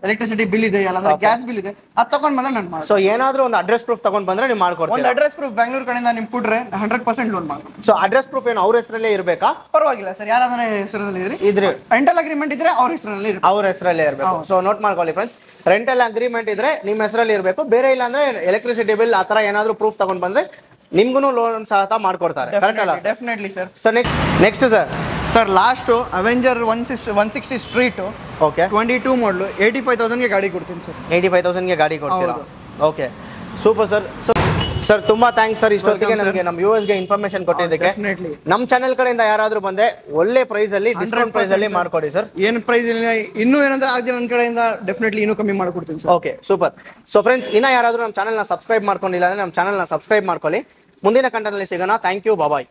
ಎಲೆಕ್ಟ್ರಿಸಿಟಿ ಬಿಲ್ ಇದೆ, ಅಲ್ಲ ಗ್ಯಾಸ್ ಬಿಲ್ ಇದೆ, ಅದು ತಗೊಂಡ್ ಬಂದ್ರೆ ನಾನು ಮಾಡಿ. ಸೊ ಏನಾದ್ರೂ ಒಂದು ಅಡ್ರೆಸ್ ಪ್ರೂಫ್ ತಗೊಂಡ್ ಬಂದ್ರೆ ನೀವು ಮಾಡ್ಕೊಡ್ತೀರಾ? ಒಂದು ಅಡ್ರೆಸ್ ಪ್ರೂಫ್ ಬೆಂಗಳೂರು ಕಡೆಯಿಂದ ನಿಮ್ಗೆ ಕೊಟ್ರೆ 100% ಲೋನ್ ಮಾಡ್ಬೋದು. ಸೊ ಅಡ್ರೆಸ್ ಪ್ರೂಫ್ ಏನು ಅವ್ರ ಹೆಸರಲ್ಲೇ ಇರಬೇಕಾ? ಪರವಾಗಿಲ್ಲ ಸರ್, ಯಾರಾದ್ರೆ ಹೆಸರಲ್ಲಿ ಇದ್ರೆ ರೆಂಟಲ್ ಅಗ್ರಿಮೆಂಟ್ ಇದ್ರೆ ಅವ್ರ ಹೆಸರಲ್ಲಿ ಅವ್ರ ಹೆಸರಲ್ಲೇ ಇರಬೇಕು. ಸೊ ನೋಟ್ ಮಾಡ್ಕೊಳ್ಳಿ ಫ್ರೆಂಡ್ಸ್, ರೆಂಟಲ್ ಅಗ್ರಿಮೆಂಟ್ ಇದ್ರೆ ನಿಮ್ಮ ಹೆಸರಲ್ಲಿ ಇರಬೇಕು, ಬೇರೆ ಇಲ್ಲ ಅಂದ್ರೆ ಎಲೆಕ್ಟ್ರಿಸಿಟಿ ಬಿಲ್ ಆ ತರ ಏನಾದ್ರು ಪ್ರೂಫ್ ತಗೊಂಡ್ ಬಂದ್ರೆ ನಿಮ್ಗೂ ಲೋನ್ ಸಹ ಮಾಡ್ಕೊಡ್ತಾರೆ. ಕರೆಕ್ಟ್ ಅಲ್ಲ? Definitely sir. So next sir last Avenger 160 street. Okay. 22 ಮಾಡಲು 85,000 ಗೆ ಗಾಡಿ ಕೊಡ್ತೀನಿ ಸರ್. 85,000 ಗೆ ಗಾಡಿ ಕೊಡ್ತೀರಾ? Okay, super sir. ಸರ್ ತುಂಬಾ ಥ್ಯಾಂಕ್ಸ್ ಸರ್, ಇಷ್ಟೊತ್ತಿಗೆ ನಮಗೆ ನಮ್ಮ ವ್ಯೂವರ್ಸ್ಗೆ ಇನ್ಫಾರ್ಮೇಶನ್ ಕೊಟ್ಟಿದ್ದಕ್ಕೆ. ನಮ್ಮ ಚಾನೆಲ್ ಕಡೆಯಿಂದ ಯಾರಾದ್ರೂ ಬಂದೆ ಒಳ್ಳೆ ಪ್ರೈಸ್ ಅಲ್ಲಿ, ಡಿಸ್ಕೌಂಟ್ ಪ್ರೈಸ್ ಅಲ್ಲಿ ಮಾಡ್ಕೊಡಿ ಸರ್. ಏನು ಪ್ರೈಸ್ ಇಲ್ಲ, ಇನ್ನೂ ಏನಂದ್ರೆ ಆಗ ನನ್ನ ಕಡೆಯಿಂದ ಡೆಫಿನೆಟ್ಲಿ ಇನ್ನೂ ಕಮ್ಮಿ ಮಾಡ್ಕೊಡ್ತೀನಿ sir. Okay, super. So friends, ಇನ್ನ ಯಾರಾದ್ರೂ ನಮ್ಮ ಚಾನೆಲ್ನ ಸಬ್ಸ್ಕ್ರೈಬ್ ಮಾಡ್ಕೊಂಡಿಲ್ಲ ಅಂದ್ರೆ ನಮ್ಮ ಚಾನೆಲ್ನ ಸಬ್ಸ್ಕ್ರೈಬ್ ಮಾಡ್ಕೊಳ್ಳಿ. ಮುಂದಿನ ಕಂಟೆಂಟ್ ಅಲ್ಲಿ ಸಿಗೋಣ. Thank you, bye.